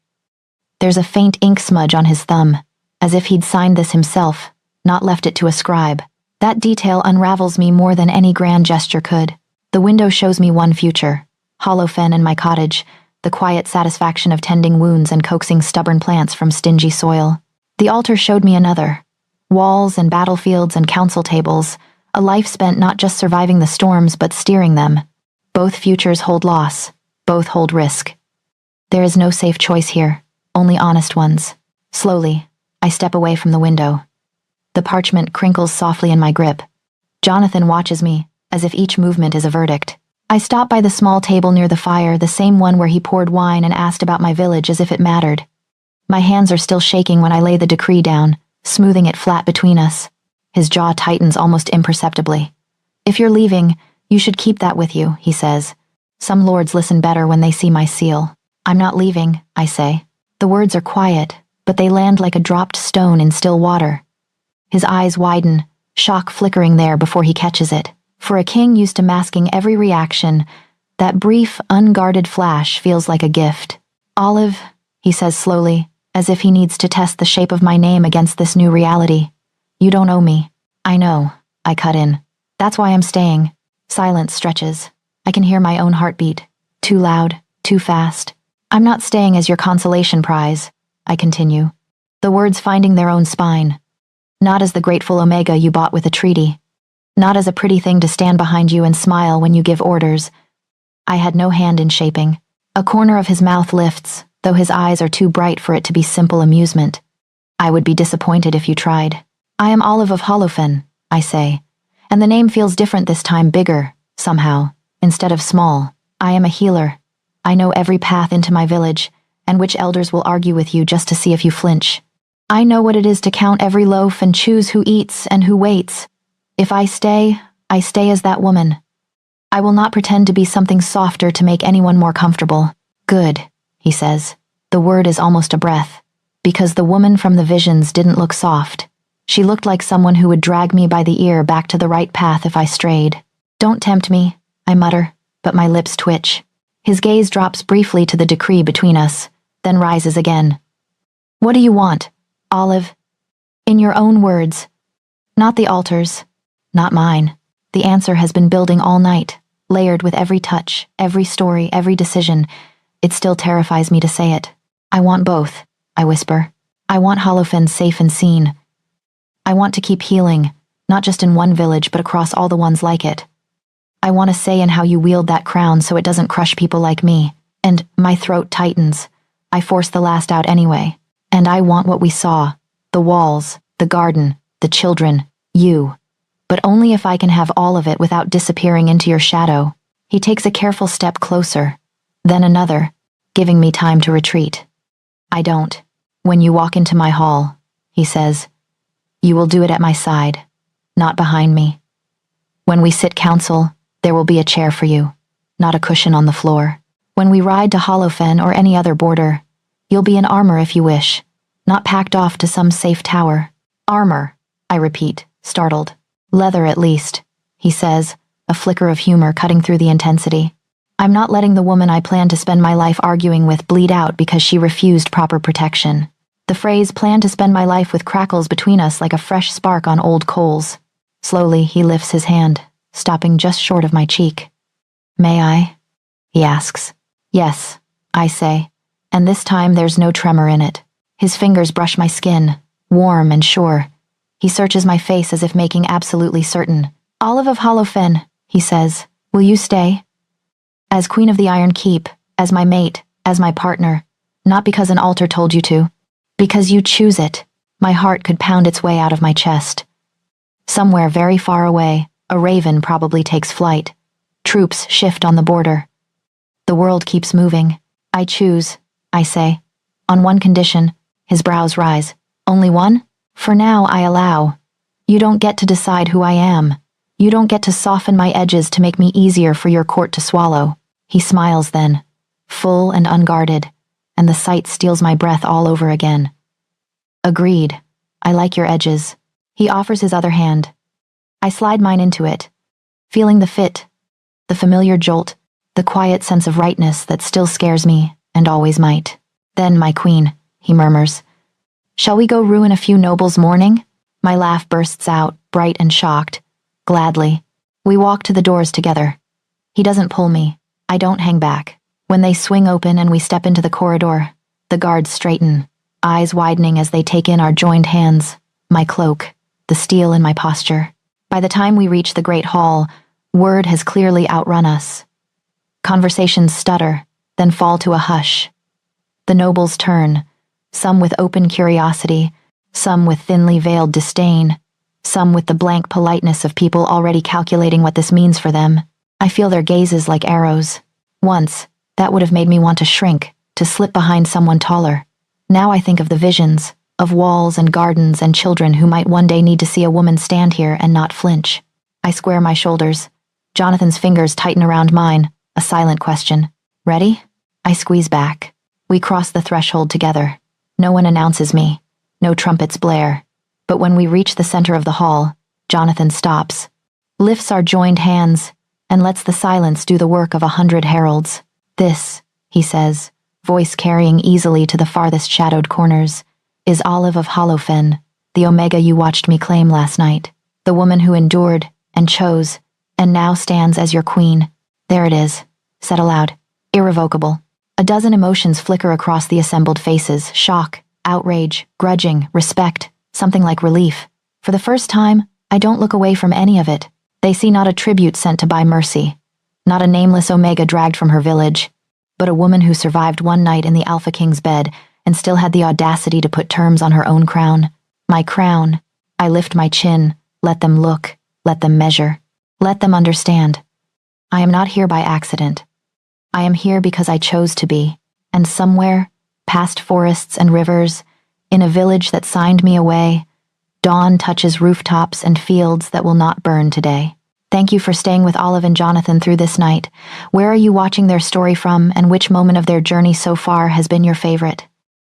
Speaker 1: There's a faint ink smudge on his thumb, as if he'd signed this himself, not left it to a scribe. That detail unravels me more than any grand gesture could. The window shows me one future, Hollowfen and my cottage, the quiet satisfaction of tending wounds and coaxing stubborn plants from stingy soil. The altar showed me another, walls and battlefields and council tables, a life spent not just surviving the storms but steering them. Both futures hold loss, both hold risk. There is no safe choice here, only honest ones. Slowly, I step away from the window. The parchment crinkles softly in my grip. Jonathan watches me, as if each movement is a verdict. I stop by the small table near the fire, the same one where he poured wine and asked about my village as if it mattered. My hands are still shaking when I lay the decree down, smoothing it flat between us. His jaw tightens almost imperceptibly. If you're leaving, you should keep that with you, he says. Some lords listen better when they see my seal. I'm not leaving, I say. The words are quiet, but they land like a dropped stone in still water. His eyes widen, shock flickering there before he catches it. For a king used to masking every reaction, that brief, unguarded flash feels like a gift. Olive, he says slowly, as if he needs to test the shape of my name against this new reality. You don't owe me. I know, I cut in. That's why I'm staying. Silence stretches. I can hear my own heartbeat. Too loud, too fast. I'm not staying as your consolation prize, I continue. The words finding their own spine. Not as the grateful Omega you bought with a treaty. Not as a pretty thing to stand behind you and smile when you give orders. I had no hand in shaping. A corner of his mouth lifts, though his eyes are too bright for it to be simple amusement. I would be disappointed if you tried. I am Olive of Hollowfen, I say, and the name feels different this time, bigger, somehow, instead of small. I am a healer. I know every path into my village, and which elders will argue with you just to see if you flinch. I know what it is to count every loaf and choose who eats and who waits. If I stay as that woman. I will not pretend to be something softer to make anyone more comfortable. Good, he says. The word is almost a breath, because the woman from the visions didn't look soft. She looked like someone who would drag me by the ear back to the right path if I strayed. Don't tempt me, I mutter, but my lips twitch. His gaze drops briefly to the decree between us, then rises again. What do you want, Olive? In your own words. Not the altars. Not mine. The answer has been building all night, layered with every touch, every story, every decision. It still terrifies me to say it. I want both, I whisper. I want Holofen safe and seen. I want to keep healing, not just in one village but across all the ones like it. I want a say in how you wield that crown so it doesn't crush people like me. And my throat tightens. I force the last out anyway. And I want what we saw. The walls, the garden, the children, you. But only if I can have all of it without disappearing into your shadow. He takes a careful step closer, then another, giving me time to retreat. I don't. When you walk into my hall, he says, you will do it at my side, not behind me. When we sit council, there will be a chair for you, not a cushion on the floor. When we ride to Holofen or any other border, you'll be in armor if you wish, not packed off to some safe tower. Armor, I repeat, startled. Leather at least, he says, a flicker of humor cutting through the intensity. I'm not letting the woman I plan to spend my life arguing with bleed out because she refused proper protection. The phrase plan to spend my life with crackles between us like a fresh spark on old coals. Slowly, he lifts his hand, stopping just short of my cheek. May I? He asks. Yes, I say, and this time there's no tremor in it. His fingers brush my skin, warm and sure. He searches my face as if making absolutely certain. Olive of Holofen, he says, will you stay? As Queen of the Iron Keep, as my mate, as my partner, not because an altar told you to. Because you choose it. My heart could pound its way out of my chest. Somewhere very far away, a raven probably takes flight. Troops shift on the border. The world keeps moving. I choose, I say. On one condition. His brows rise. Only one? For now, I allow. You don't get to decide who I am. You don't get to soften my edges to make me easier for your court to swallow. He smiles then, full and unguarded, and the sight steals my breath all over again. Agreed. I like your edges. He offers his other hand. I slide mine into it, feeling the fit, the familiar jolt, the quiet sense of rightness that still scares me and always might. Then, my queen, he murmurs. Shall we go ruin a few nobles' mourning? My laugh bursts out, bright and shocked. Gladly. We walk to the doors together. He doesn't pull me. I don't hang back. When they swing open and we step into the corridor, the guards straighten, eyes widening as they take in our joined hands, my cloak, the steel in my posture. By the time we reach the great hall, word has clearly outrun us. Conversations stutter, then fall to a hush. The nobles turn, some with open curiosity, some with thinly veiled disdain, some with the blank politeness of people already calculating what this means for them. I feel their gazes like arrows. Once, that would have made me want to shrink, to slip behind someone taller. Now I think of the visions, of walls and gardens and children who might one day need to see a woman stand here and not flinch. I square my shoulders. Jonathan's fingers tighten around mine, a silent question. Ready? I squeeze back. We cross the threshold together. No one announces me. No trumpets blare. But when we reach the center of the hall, Jonathan stops, lifts our joined hands, and lets the silence do the work of 100 heralds. This, he says, voice carrying easily to the farthest shadowed corners, is Olive of Holofen, the Omega you watched me claim last night, the woman who endured and chose, and now stands as your queen. There it is, said aloud, irrevocable. A dozen emotions flicker across the assembled faces, shock, outrage, grudging, respect, something like relief. For the first time, I don't look away from any of it. They see not a tribute sent to buy mercy, not a nameless Omega dragged from her village, but a woman who survived one night in the Alpha King's bed and still had the audacity to put terms on her own crown. My crown. I lift my chin, let them look, let them measure, let them understand. I am not here by accident. I am here because I chose to be, and somewhere, past forests and rivers, in a village that signed me away, dawn touches rooftops and fields that will not burn today. Thank you for staying with Olive and Jonathan through this night. Where are you watching their story from, and which moment of their journey so far has been your favorite?